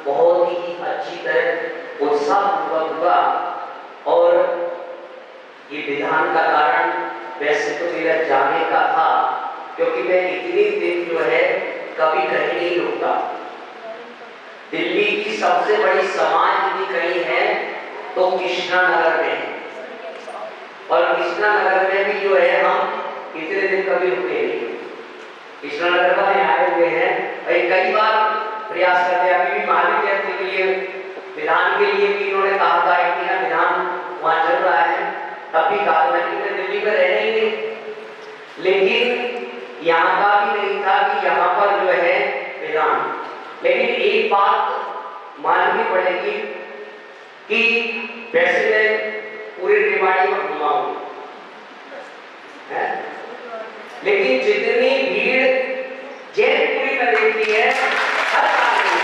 बहुत ही अच्छी तरह उत्साहपूर्वक हुआ, और ये विधान का कारण वैसे तो मेरा जाने का था, क्योंकि मैं इतने दिन जो है कभी कहीं नहीं रुकता। दिल्ली की सबसे बड़ी समाज यदि कहीं है तो कृष्णा नगर में, और कृष्णा नगर में भी जो है हम इतने दिन कभी रुके नहीं। कृष्णा नगर वाले आए हुए हैं, कई बार प्रयास करते हैं। अभी भी महावीर जयंती के लिए, विधान के लिए भी इन्होंने कहा था कि ना विधान वहाँ चल रहा है, तब भी कहा था कि मैं दिल्ली में रहना ही नहीं, लेकिन यहाँ का भी नहीं था कि यहाँ पर जो है विधान। लेकिन एक बात माननी पड़ेगी कि वैसे मैं पूरे रेवाड़ी में घुमा हूं, लेकिन जितनी भीड़ जैनपुरी में रहती है हर आदमी,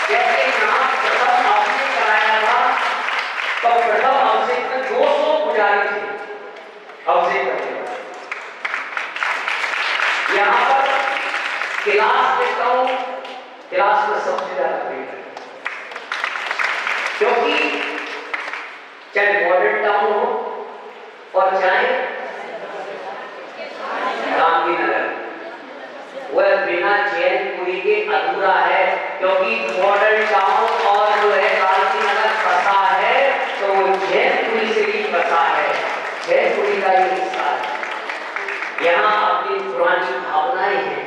जैसे यहाँ प्रथम अभिषेक कराया था, तो प्रथम अभिषेक में 200 पुजारी थे अभिषेक करने वाले। यहाँ पर क्लास देखता हूँ, क्लास में सबसे ज्यादा भीड़ है, क्योंकि चाहे मॉडर्न टाउन हो और चाहे गांधीनगर, वह बिना जैनपुरी के अधूरा है, क्योंकि मॉडर्न टाउन और जो है गांधीनगर बसा है तो वो जैनपुरी से भी बसा है, जैनपुरी का ही हिस्सा है। यहाँ अपनी पुरानी भावनाएं हैं,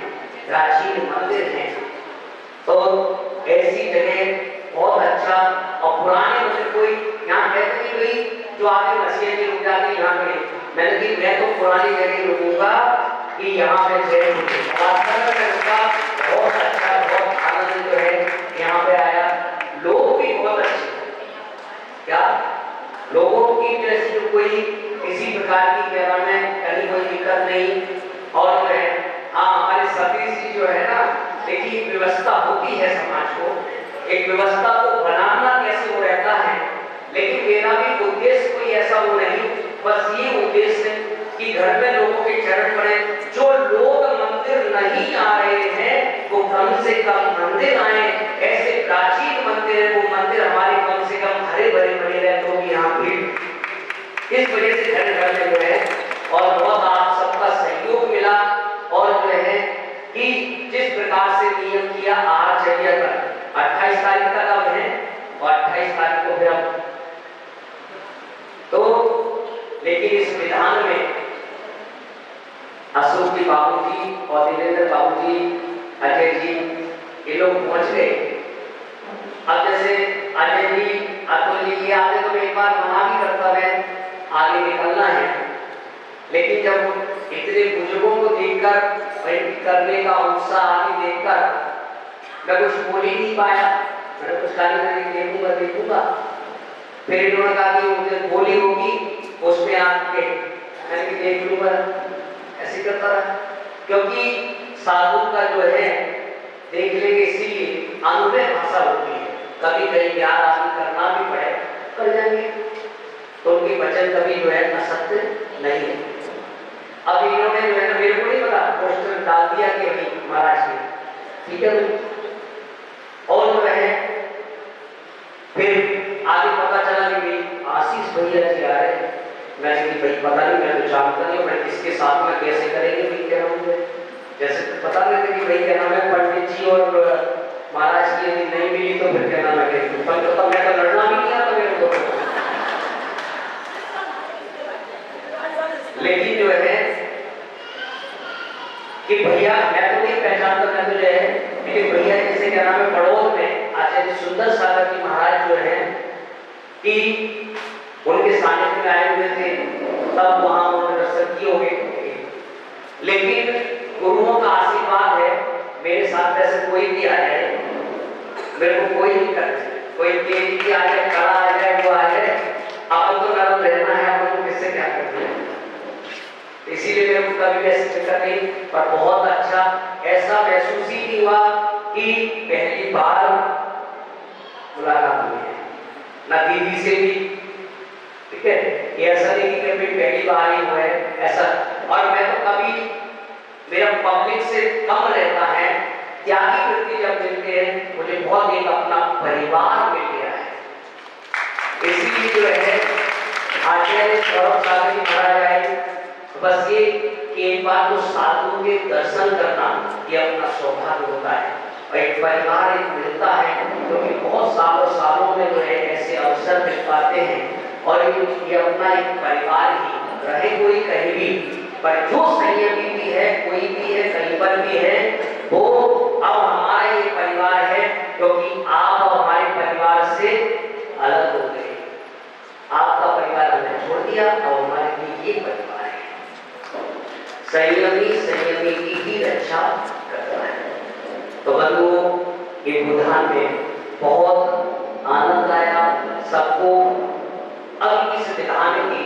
प्राचीन मंदिर हैं, तो ऐसी जगह बहुत अच्छा। और पुराने मंदिर कोई यहाँ कहते नहीं कोई जो आके मसीह के रुक जाते यहाँ पे, मैंने कि मैं तो पुरानी जगह रुकूंगा कि यहाँ पे जैन वास्तव में मैं रुका, बहुत अच्छा, बहुत आनंद जो है यहाँ पे आया। लोग भी बहुत अच्छे, क्या लोगों की जैसे कोई किसी प्रकार की क्या नाम है कहीं कोई दिक्कत नहीं। और जो है हाँ हमारे सतीश जी जो है ना, देखिए व्यवस्था होती है समाज को, एक व्यवस्था को बनाना कैसे वो रहता है, लेकिन मेरा भी उद्देश्य कोई ऐसा वो नहीं, बस ये उद्देश्य है कि घर में लोगों के चरण पड़े। जो लोग मंदिर नहीं आ रहे हैं वो कम से कम मंदिर आए, ऐसे प्राचीन मंदिर है वो मंदिर हमारे कम से कम हरे भरे बने रहे, तो भी यहाँ भीड़ इस वजह से घर घर में जो है। और बहुत आप सबका सहयोग मिला, और जो है कि जिस प्रकार से नियम किया आचार्य का 28 तारीख का अब है और 28 तारीख को फिर अब तो, लेकिन इस विधान में अशोक जी बाबू जी और देवेंद्र बाबू जी, अजय जी, ये लोग पहुंच गए। अब जैसे अजय जी, अतुल जी, ये आगे तो एक बार मना भी करता है आगे निकलना है, लेकिन जब इतने बुजुर्गों को देखकर करने का उत्साह आगे देखकर मैं कुछ बोल ही नहीं पाया। मैंने कुछ गाली करके देखूंगा, फिर इन्होंने कहा कि मुझे बोली होगी उसमें आके मैंने देख लूंगा, ऐसे करता रहा। क्योंकि साधु का जो है देख लेंगे, इसीलिए अनुभव भाषा होती है, कभी कहीं ज्ञान आदमी करना भी पड़े कर जाएंगे, तो उनके वचन कभी जो है असत्य नहीं है। अब इन्होंने जो है ना, मेरे को नहीं पता, पोस्टर डाल दिया कि अभी महाराज ने, ठीक है भाई। और जो है फिर आगे पता चला कि भाई आशीष भैया जी आ रहे हैं। मैं भाई पता नहीं, मैं तो जानता नहीं, मैं किसके साथ में कैसे करेंगे भाई, क्या नाम है, जैसे पता नहीं था कि भाई क्या नाम है पंडित जी और महाराज की यदि नहीं मिली तो फिर क्या नाम है, तो मैं तो लड़ना भी नहीं आता मेरे को। लेकिन जो है कि भैया मैं तो नहीं पहचानता, मैं तो जो है, लेकिन भैया जैसे क्या नाम है पड़ोस में आचार्य सुंदर सागर जी महाराज जो है कि उनके सानिध्य में आए हुए थे, तब वहां उन्होंने दर्शन किए होंगे। लेकिन गुरुओं का आशीर्वाद है, मेरे साथ ऐसे कोई भी आ जाए, मेरे को कोई नहीं कर, कोई तेज भी आ जाए, खड़ा आ जाए, वो आ जाए, अपन तो नरम रहना है, अपन को किससे क्या करना है। इसीलिए मेरे को कभी ऐसे चक्कर नहीं, पर बहुत अच्छा ऐसा महसूस ही नहीं हुआ कि पहली बार मुलाकात हुई है ना दीदी से भी, ठीक है, ये ऐसा नहीं कि कभी पहली बार ही हुआ है ऐसा। और मैं तो कभी मेरा पब्लिक से कम रहता है, त्यागी व्यक्ति जब मिलते हैं मुझे बहुत एक अपना परिवार मिल गया है। इसीलिए जो है आचार्य सौरभ सागर जी महाराज आए, बस ये कि एक बार तो साधुओं के दर्शन करना ये अपना सौभाग्य होता है, और एक परिवार एक मिलता है, क्योंकि बहुत सालों में जो है ऐसे अवसर मिल पाते हैं, और ये अपना एक परिवार ही रहे कोई कहीं भी, पर जो संयमी भी है, कोई भी है, कहीं पर भी है, वो अब हमारा ये परिवार है, क्योंकि आप और हमारे परिवार से अलग हो गए। आपका परिवार हमने छोड़ दिया, अब हमारे लिए ये परिवार है। संयमी की ही रक्षा करता है। तो बंधुओं, ये बुधान में बहुत आनंद आया सबको। अब इस विधान के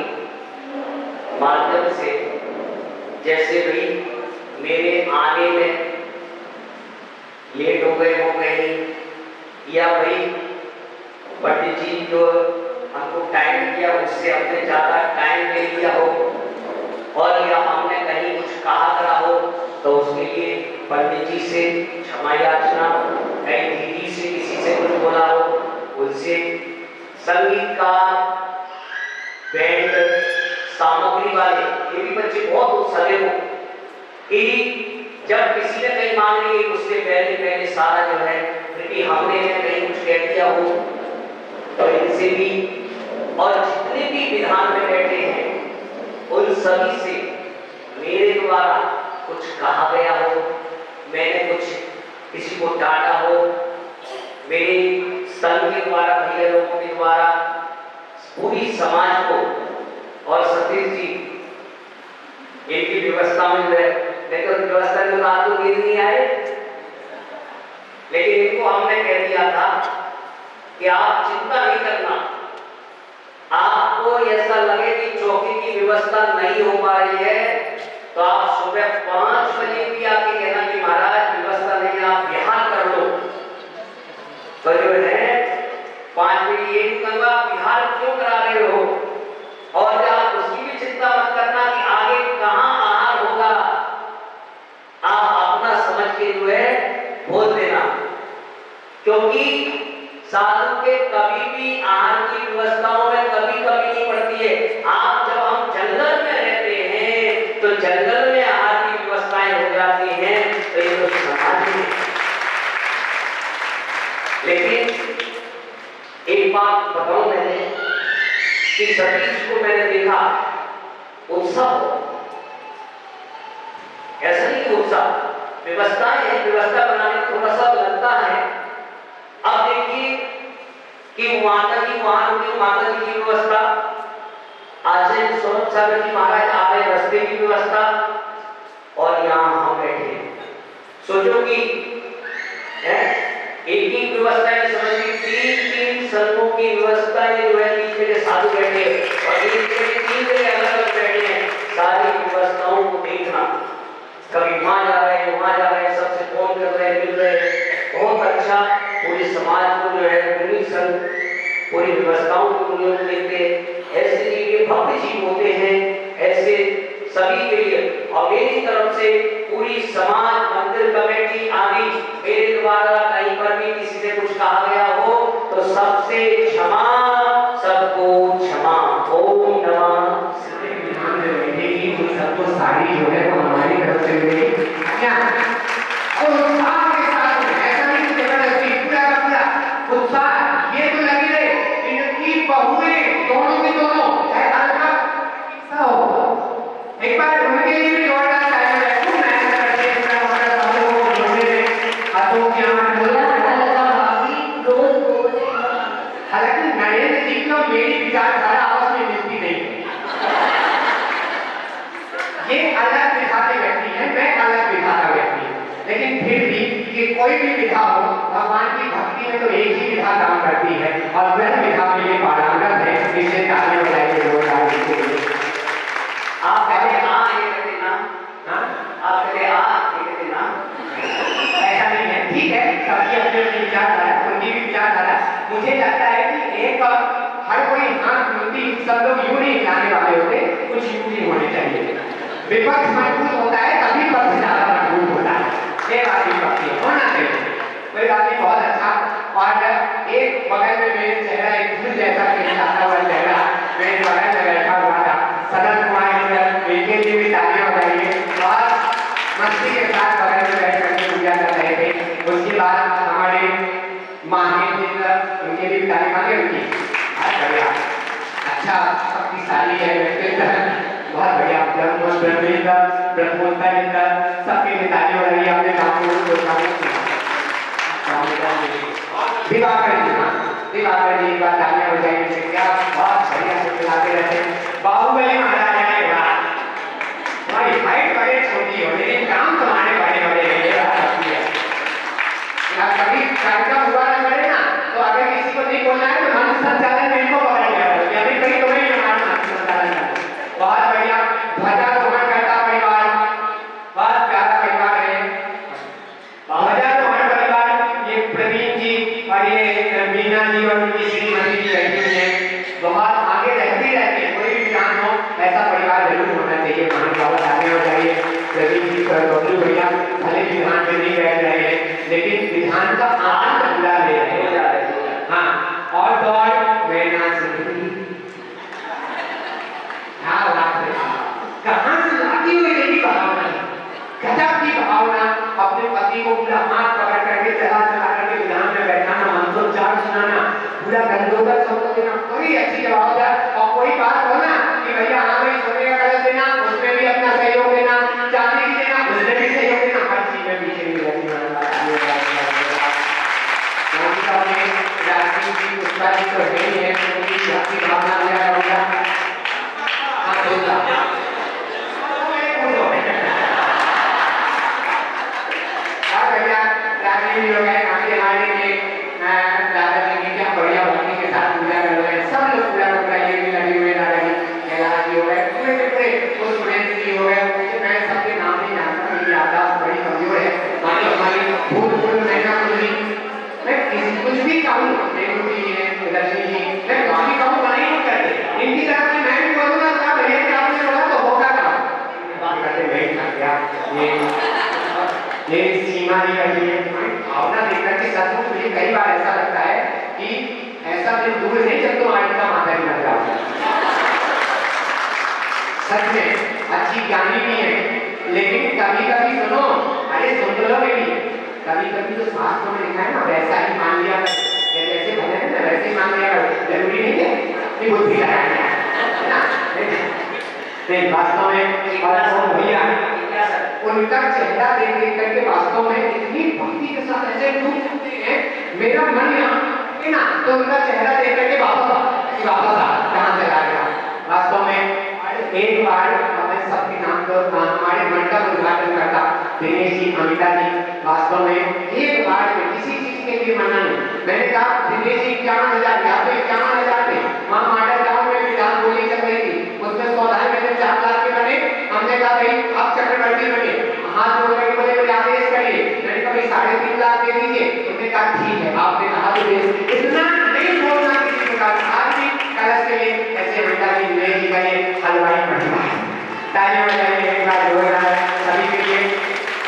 माध्यम से जैसे भी मेरे आने में लेट हो गए या भाई पंडित जी जो हमको टाइम दिया उससे हमने ज़्यादा टाइम ले लिया हो, और या हमने कहीं कुछ कहा करा हो तो उसके लिए पंडित जी से क्षमा याचना, कहीं दीदी से किसी से कुछ बोला हो उनसे, संगीतकार, बैंड, सामग्री वाले ये भी बच्चे बहुत उत्साही हो कि जब किसी ने कहीं मांग ली उससे पहले पहले सारा जो है क्योंकि हमने कहीं कुछ कह दिया हो तो इनसे भी, और जितने भी विधान में बैठे हैं उन सभी से मेरे द्वारा कुछ कहा गया हो, मैंने कुछ किसी को डांटा हो, मेरे संघ के द्वारा, भैया लोगों के द्वारा पूरी समाज को, और सतीश जी इनकी व्यवस्था में जो है, नहीं तो व्यवस्था में बात तो नहीं आए, लेकिन इनको हमने कह दिया था कि आप चिंता नहीं करना, आपको ऐसा लगे कि चौकी की व्यवस्था नहीं हो पा रही है तो आप सुबह 5 बजे भी आके कहना कि महाराज व्यवस्था नहीं है, आप बिहार कर लो। तो जो है 5 बजे ये कहूँगा बिहार क्यों करा रहे हो, और आप उसकी भी चिंता मत करना कि आगे कहाँ आहार होगा, आप अपना समझ के जो है बोल देना, क्योंकि साधु के कभी भी आहार की व्यवस्थाओं में कभी कमी नहीं पड़ती है। आप जब हम जंगल में रहते हैं तो जंगल में आहार की व्यवस्थाएं हो जाती हैं, तो ये तो समाज में। लेकिन एक बात बताऊं मैंने कि सतीश को मैंने देखा उत्सव, ऐसा नहीं कि उत्सव, व्यवस्थाएं हैं, व्यवस्था बनाने में थोड़ा सा लगता है। अब देखिए कि माता जी वहां होगी, माता जी की व्यवस्था, आचार्य स्वरूप सागर जी महाराज आ रहे, रास्ते की व्यवस्था, और यहाँ हम बैठे। सोचो कि एक ही व्यवस्था है, समझ लीजिए 3 संतों की व्यवस्था है जो है, 3 जगह साधु बैठे और 3 जगह अलग अलग बैठे हैं। सारी व्यवस्थाओं को देखना, कभी वहां जा रहे हैं, वहां जा रहे हैं, सबसे फोन कर रहे हैं, मिल रहे हैं, बहुत अच्छा। पूरे समाज को जो है पूरी व्यवस्थाओं को नियम देते हैं। ऐसे ये भक्त जीव होते हैं, ऐसे सभी के लिए, और मेरी तरफ से पूरी समाज, मंदिर कमेटी आदि, मेरे द्वारा कहीं पर भी किसी से कुछ कहा गया हो तो सबसे क्षमा, सबको क्षमा। ओम नमः शिवाय। सबको साड़ी जो है वो हमारी तरफ से मिलेगी, क्या और उत्साह के साथ, ऐसा नहीं कि जबरदस्ती, पूरा का पूरा उत्साह ये तो लगी रहे। इनकी बहुएं दोनों की दोनों चाहे अलग किस्सा हो, एक बार उनके लिए भी जोरदार तालियां बजाएं। खूब मेहनत करते हैं, पूरा हमारा सब लोगों को जोड़ने में हाथों की आंख बोला रोज बोले। हालांकि नरेंद्र जी को मेरी विचारधारा आपस में मिलती नहीं, ये अलग विधा के व्यक्ति हैं, मैं अलग विधा का व्यक्ति हूँ, लेकिन फिर भी ये कोई भी विधा हो, भगवान की भक्ति में तो एक ही विधा काम करती है और वह विधा में ये पारंगत है। इसलिए तालियां बजाइए जोरदार के लिए। आप कहते हाँ, ये कहते ना, हाँ, आप कहते हाँ, ये कहते ना, ऐसा नहीं है, ठीक है, सबकी अपनी अपनी विचारधारा, उनकी भी विचारधारा। मुझे लगता है कि एक हर कोई हाथ मिलती, सब लोग यूं नहीं हिलाने वाले होते, कुछ यूं ही होने चाहिए। विपक्ष मजबूत होता है तभी पक्ष ज्यादा मजबूत होता है, ये बात विपक्ष होना चाहिए। कोई बात नहीं, बहुत अच्छा। और एक बगल में मेरे चेहरा, एक फूल जैसा खिलता हुआ चेहरा मेरे बगल में बैठा हुआ था, सदन कुमार जी, इनके लिए भी तालियां बजाइए। और मस्ती के साथ बगल में बैठ करके पूजा कर रहे थे। उसके बाद हमारे महादेव, उनके लिए ताली मांगे उनकी, बहुत बढ़िया, अच्छा शक्तिशाली है व्यक्तित्व, बहुत बढ़िया। ब्रह्मेंद्र, ब्रह्मोत्तर, सबके लिए ताली हो रही है। अपने काम को दिवाकर जी, दिवाकर जी एक बार तालियां बजाएंगे, क्या बहुत बढ़िया से खिलाते रहते हैं। बाहुबली महाराज आए, तुम्हारी हाइट बड़े छोटी हो लेकिन काम तुम्हारे बड़े बड़े हैं, ये बात होती है। कभी कार्यक्रम हुआ ना करे ना, तो अगर किसी को नहीं बोलना है तो मंच संचालन में इनको पकड़ लिया, अभी कहीं तुम्हें ही हमारा मंच संचालन करना। बहुत बढ़िया। ध्वजा रोहण करता परिवार, बहुत प्यारा परिवार है। ध्वजा रोहण परिवार, ये प्रवीण जी और ये मीना जी और उनकी श्रीमती जी बैठी हुई हैं, बहुत आगे रहती रहती है। कोई भी विधान हो ऐसा परिवार जरूर होना चाहिए। महान बाबा आगे हो जाइए, प्रदीप जी बबलू भैया भले विधान में नहीं बैठ रहे हैं लेकिन विधान का आनंद पूरा ले रहे हैं। हाँ, और तो और मैं ना सुनती हाँ बात है, कहाँ से लाती हुई देवी भावना, गजब की भावना। अपने पति को पूरा हाथ पकड़ करके चला करके विधान में बैठाना, मंत्रोच्चार सुनाना, पूरा गंधोदक सबको देना, बड़ी अच्छी जवाब है। और कोई बात हो ना कि भैया हाँ भाई सोने का कलश देना, उसमें भी अपना सहयोग देना, चांदी की देना, उसमें भी सहयोग देना, हर चीज में पीछे भी रहती है। राजनीति की पुष्पा जी तो है ही है, उनकी भक्ति भावना दिया होगा। हाँ बोलता राजनीति लोग हैं आगे हमारे में दादाजी की क्या बढ़िया भक्ति के साथ पूजा कर रहे हैं। सब लोग पूरा पूरा ये भी लगे हुए दादाजी कैलाश जी हो गए, पूरे के पूरे वो सुरेंद्र जी हो गए। मैं सबके नाम नहीं जानता, मेरी याददाश्त बड़ी कमजोर है। हमारी भूल मैंने मैं कुछ भी कहूँ नेहरू जी हैं, रजनी जी, मैं कुछ भी कहूँ मना ही नहीं करते। इनकी तरफ से मैं भी बोलूँगा क्या भैया कि आपने बोला तो होगा क्या बात करते मैं ही थक गया। ये सीमा जी का ये भावना देख करके सचमुच मुझे कई बार ऐसा लगता है कि ऐसा दिन दूर नहीं जब तुम्हारी का माता जी लग जाओ। सच में अच्छी ज्ञानी भी है, लेकिन कभी कभी सुनो, अरे सुन तो लो बेटी, कभी कभी तो शास्त्रों में लिखा है ना वैसा ही मान लिया कर, जैसे बने हैं ना वैसे ही मान लिया कर, जरूरी नहीं है कि बुद्धि लगाना है ना। नहीं वास्तव में और भैया उनका चेहरा देख देख करके वास्तव में इतनी भक्ति के साथ ऐसे डूबते हैं, मेरा मन यहाँ है ना, तो उनका चेहरा देख करके वापस आ कहाँ चला गया। वास्तव में एक बार मैं सबके नाम तो हमारे मन का उद्घाटन करता दिनेश जी, अमिता जी, वास्तव में एक बार में किसी चीज के लिए मना नहीं। मैंने कहा दिनेश जी 51,000 या तो 51,000 थे, वहाँ मॉडल टाउन में विधान बोली चल रही थी, उसमें सौदा मैंने 4 लाख के बने। हमने कहा भाई आप चक्रवर्ती बने, हाथ जोड़ करके बोले मुझे आदेश करिए। मैंने कहा भाई 3.5 लाख दे दीजिए। उन्होंने कहा ठीक है, आपने कहा तो दे। इतना नहीं बोलना किसी प्रकार आज भी कलश के लिए ऐसे अमिता जी दिनेश जी का ये हलवाई परिवार तालियां बजाइए एक बार जोरदार सभी के लिए।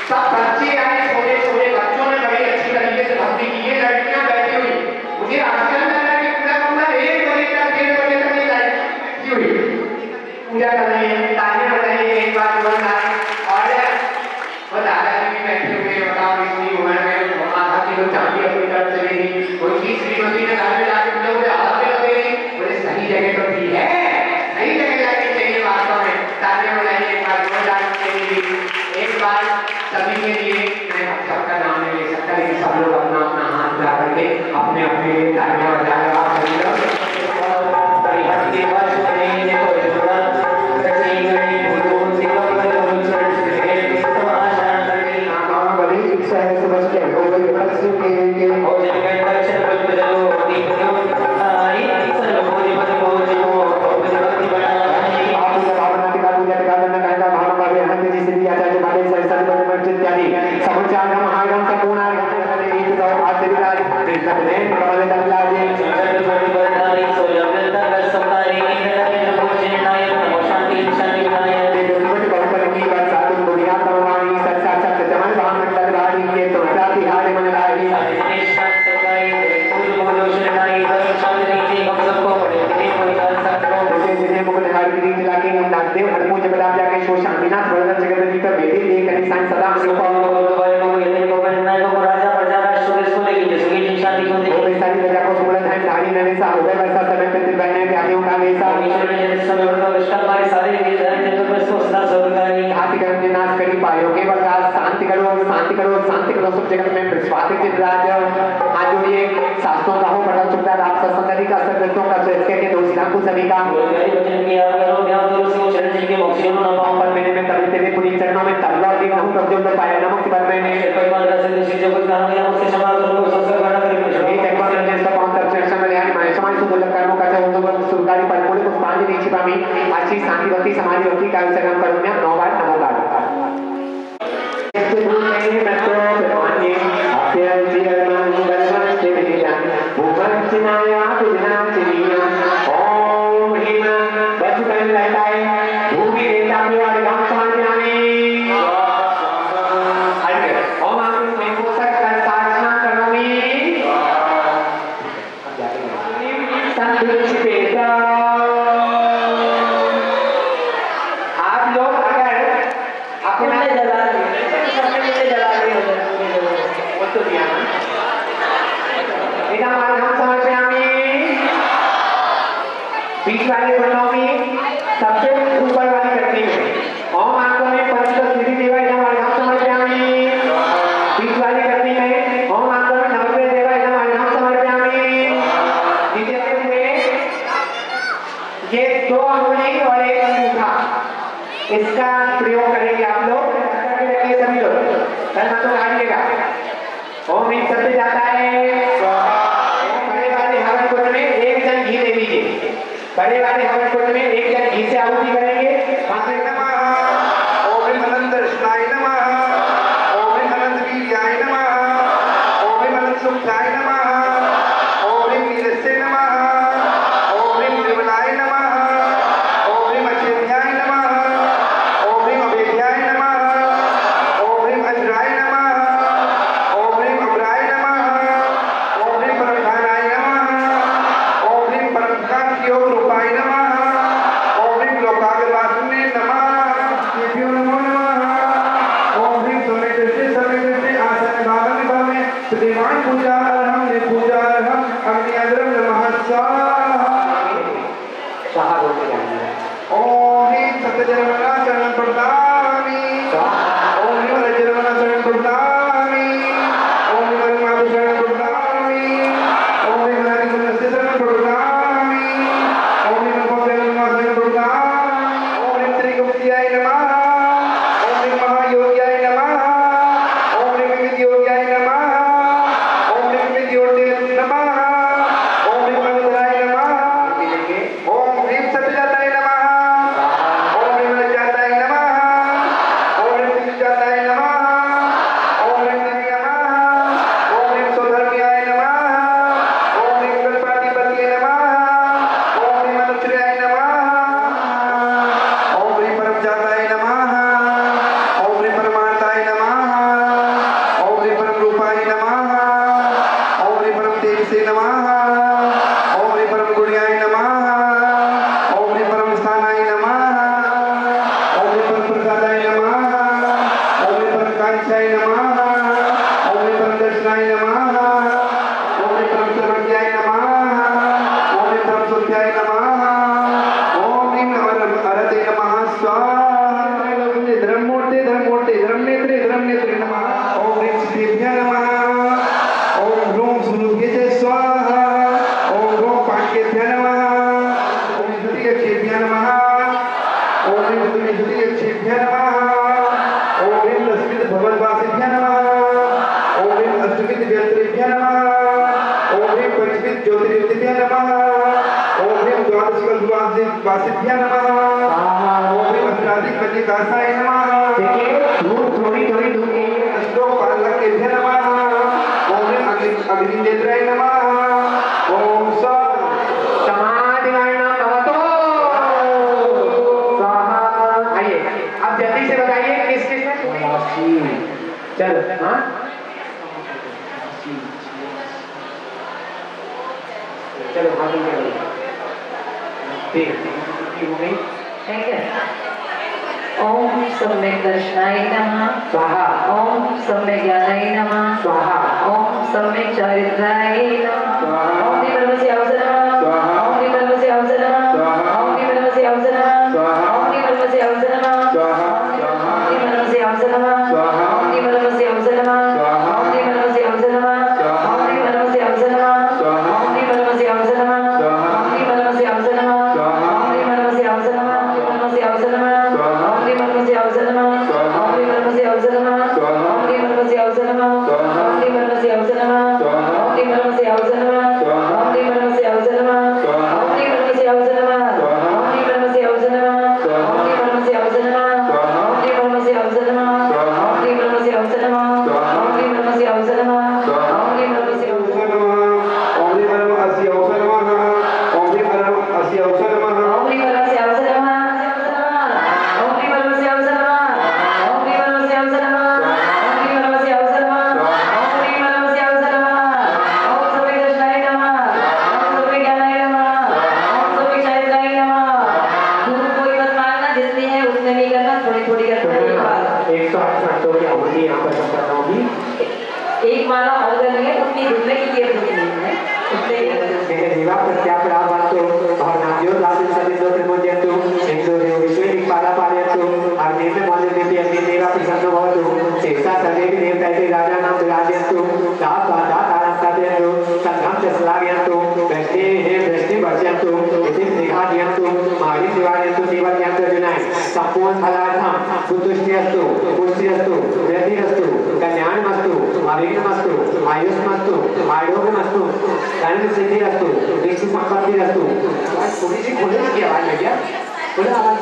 सब बच्चे आए, छोटे छोटे बच्चों ने बड़ी अच्छी तरीके से भक्ति की। ये लड़कियां बैठी हुई, मुझे आश्चर्य लगा कि पूरा पूरा 1 बजे तक 1:30 बजे तक ये लड़कियां बैठी हुई पूजा कर रही है। तालियां बजाइए एक बार जोरदार। और वो दादाजी भी बैठे हुए, बताओ इतनी उम्र में आधा किलो चांदी अपनी तरफ से लेगी। उनकी श्रीमती ने घर में जाके मुझे आधा किलो दे दी। मुझे सही जगह तो दी है, सही जगह जानी चाहिए वास्तव में। तालियां बजाइए एक बार जोरदार के लिए। एक बार सभी के लिए, मैं सबका नाम नहीं ले सकता लेकिन सब लोग अपना अपना हाथ उठा करके अपने अपने तालियां बजाएं। आप सभी लोग अच्छी शांति भक्ति समाधि भक्ति का संगम करूंगा 9 बार नमो गाड़। दक्षिणाया विघ्नाचिनीय ओम ह्रीं वज्रकण्डकाय भूमि देवताभ्यो अर्घ्यं समर्पयामि ओम आं मेघोषक कर्तार्चना करोमि संदीक्षितेत आप लोग अगर अपना वो तो दिया ना इधर अर्घ्यं समर्पयामि बीच वाले बर्णों में सबसे ऊपर वाली कटनी में ओम आंखों में पंचदश विधि देवा इधम अर्घ्यं समर्पयामि बीच वाली कटनी में ओम आंखों में नवग्रह देवा इधम अर्घ्यं समर्पयामि नीचे में ये 2 अंगुली और 1 अंगूठा इसका प्रयोग करेंगे आप लोग सभी लोग करना तो आइएगा ओम ह्रीं सत्य जाता है बड़े वाले हवन कुंड में 1 जन घी दे दीजिए बड़े वाले हवन कुंड में 1 जन घी से आहुति करेंगे माते नमः ओम ह्रीं अनंत दर्शनाय नमः ओम ह्रीं अनंत वीर्याय नमः ओम ह्रीं अनंत सुखाय नमः ओम ह्रीं नीलस्य नमः ओम ह्रीं निर्मलाय नमः ओम ह्रीं अचेत्याय नमः ओम ह्रीं अभेद्याय नमः ओम ह्रीं अजराय नमः ओम ह्रीं अमराय नमः ओम ह्रीं परमधानाय नमः ओम ह्रीं परमधान योग रूपाय नमः ओम ह्रीं लोकाग्रवासिने नमः देव्यो नमो नमः ओम ह्रीं समय आसन भावन भावे सुदेवान पूजा अर्हं ने पूजा अर्हं अग्नि अग्रम नमः स्वाहा बोलते जाएंगे ओम ह्रीं सत्यजनमना शरणं प्रपदामि ओम ह्रीं वरजनमना शरणं प्रपदामि ओम ह्रीं वरमातु शरणं प्रपदामि ओम ह्रीं वरादिगुणस्य शरणं प्रपदामि ओम ह्रीं वरपौत्रनमः शरणं प्रपदामि ओम ह्रीं त्रिगुप्त्याय नमः ओम ह्रीं महायोग्याय नमः ओम ह्रीं विविधयोग्याय नमः ओम ह्रीं विविधयोग्याय नमः ओम ह्रीं अनुदराय नमः ओम ह्रीं सत्यजाताय नमः ओम ह्रीं लज्जाताय नमः ओम ह्रीं सिद्धिजाताय नमः ओम ह्रीं देवी नमः ओम ह्रीं सौधर्म्याय नमः ओम ह्रीं कल्पाधिपतये नमः ओम ह्रीं अनुचर्याय नमः ओम ह्रीं परमजाताय नमः ओम ह्रीं परमार्थाय नमः ओम ह्रीं परमरूपाय नमः ओम ह्रीं परम तेजसे नमः ओम ह्रीं परम गुण्याय नमः ओम ह्रीं परम स्थानाय नमः ओम ह्रीं परम प्रसादाय नमः ओम ह्रीं परम कांक्षाय नमः ओम ह्रीं परम दर्शनाय नमः ओम ह्रीं परम सर्वज्ञाय नमः ओम ह्रीं परम सुख्याय नमः ओम ह्रीं अरहते नमः स्वाहा धर्ममूर्ते धर्ममूर्ते धर्मनेत्रे धर्मनेत्रे नमः ओम ह्रीं श्रीभ्यः नमः ओम ह्रूं सुरुभ्ये स्वाहा ओम ह्रूं पाण्ड्येभ्यः नमः ओम द्वितीयक्षेभ्यः नमः ओम ह्रीं द्वितीयक्षेभ्यः नमः ओम ह्रीं दशविध भगवद्वासिभ्यः नमः ओम ह्रीं अष्टविध व्यत्रेभ्यः नमः ओम ह्रीं पंचविध ज्योतिर्विद्भ्यः नमः ओम ह्रीं द्वादशकल्पवासिभ्यः नमः ओम ह्रीं अष्टाधिक मल्लिकासाय नमः देखिए धूप थोड़ी थोड़ी धूप श्लोक पालकेभ्यः नमः ओम ह्रीं अग्निनेत्राय नमः ओम समाधिवाणा भवतो स्वाहा आइए अब जल्दी से बताइए किस किस में चलो हाँ चलो हाथ ऊपर करो ठीक है हो गई ठीक है ओम सम्यक दर्शनाय नमः स्वाहा ओम सम्यक ज्ञानाय नमः स्वाहा ओम सम्यक चारित्राय नमः स्वाहा। ओम निबर्वस्य अवसरः स्वाहा। ओम निबर्वस्य अवसरः स्वाहा। ओम निबर्वस्य अवसरः स्वाहा। ओम निबर्वस्य अवसरः स्वाहा। ओम निबर्वस्य अवसरः स्वाहा। ओम निबर्वस्य अवसरः स्वाहा। ओम निबर्वस्य अवसरः स्वाहा। ओम निबर्वस्य अवसरः स्वाहा। ओम निबर्वस्य अवसरः स्वाहा। ओम निबर्वस्य अवसरः स्वाहा। ओम निबर्वस्य अवसरः ओम निबर्वस्य अवसरः स्वाहा। ओम निबर्वस्य अवसरः स्वाहा। ओम निबर्वस्य अवसरः स्वाहा। ओम निबर्वस्य अवसरः स्वाहा। ओम निबर्वस्य अवसरः स्वाहा। ओम निबर्वस्य अवसरः चस्लागयन्तु वृष्टि वर्षयन्तु इति निघादयन्तु मारी सेवादयन्तु सेवादयन्तु अर्जुनाय संपूर्ण फलार्थं बुद्धिष्टिरस्तु पुष्टिरस्तु वृद्धिरस्तु कल्याणमस्तु अविघ्नमस्तु आयुष्मस्तु आरोग्यमस्तु धन सिद्धिरस्तु विष्णु संपत्तिरस्तु। थोड़ी सी खोलने की आवाज है क्या? बोले आवाज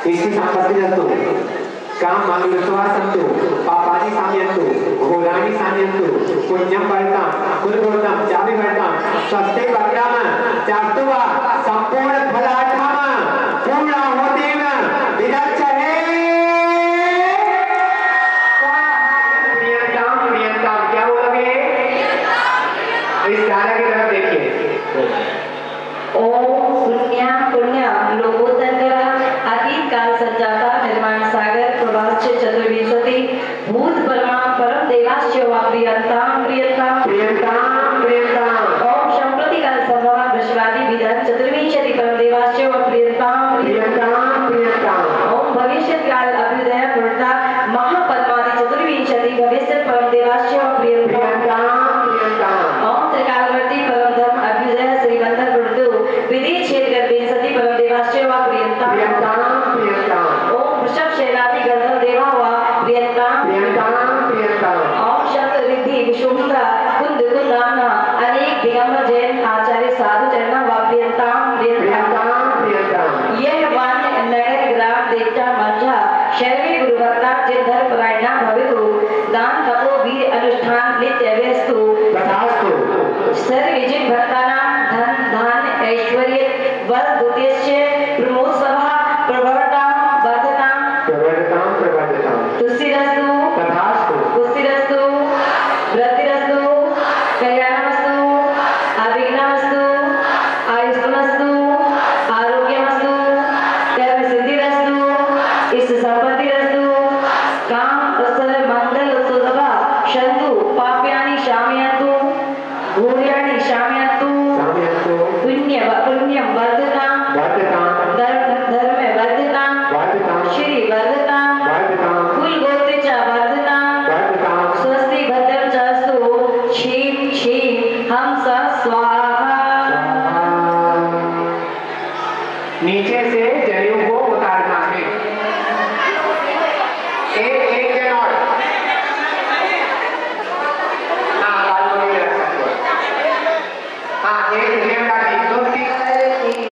विष्णु संपत्तिरस्तु काम मांगलित्वा सन्तु पापानि शाम्यन्तु घोराणि शाम्यन्तु पुण्यं वर्तां कुलवर्तां चापि वर्तां स्वस्ते भद्राम चास्तुवा संपूर्ण फलार्थम पूर्णाहुतिं विदच्छहे। प्रियंताम क्या बोलोगे? इस धारा की तरफ देखिए। ओम पुण्या पुण्या लोकोत्तर अतीत काल संजाता निर्माण सागर प्रवास चतुर्विंशति भूत परमा परम देवास्य वा प्रियंताम प्रियंताम प्रियंताम प्रियंताम ओम संप्रति काल संभव वृषभादि विधान चतुर्विंशति परम देवास्य वा प्रियंताम प्रियंताम प्रियंताम ओम भविष्य काल अभ्युदय पुरता महापद्मादि चतुर्विंशति भविष्य परम देवास्य वा प्रियंताम प्रियंताम ओम त्रिकालवर्ती परम धर्म अभ्युदय श्रीबंधन वृद्धु विधि छेद कर विंशति परम देवास्य वा प्रियंताम प्रियंताम ओम वृषभ शैलादि गंधर्व देवा वा प्रियंताम प्रियंताम ओम शब्द रिद्धि विशुंभा कुंद कुंदाना अनेक दिगंबर जैन आचार्य साधु चरणा वा प्रियंताम प्रियंताम यह वाण्य नगर ग्राम देवता मंझा शर्वी गुरुभक्ता जिधर परायणा भवितु दान तपो वीर अनुष्ठान नित्य व्यस्तु तथास्तु सर्व विजित भक्तानां धन धान ऐश्वर्य बल द्वितीय प्रमोद सभा प्रवर्तां वर्धतां प्रवर्तताम तुष्टिरस्तु तथास्तु पुष्टिरस्तु वृद्धिरस्तु कल्याणमस्तु अभिघ्नमस्तु आयुष्मस्तु आरोग्यमस्तु कर्म सिद्धिरस्तु इष्ट संपत्तिरस्तु काम प्रसर मंगल सुलभा शंतु पाप्यानि शामयन्तु भूर्याणि शामयन्तु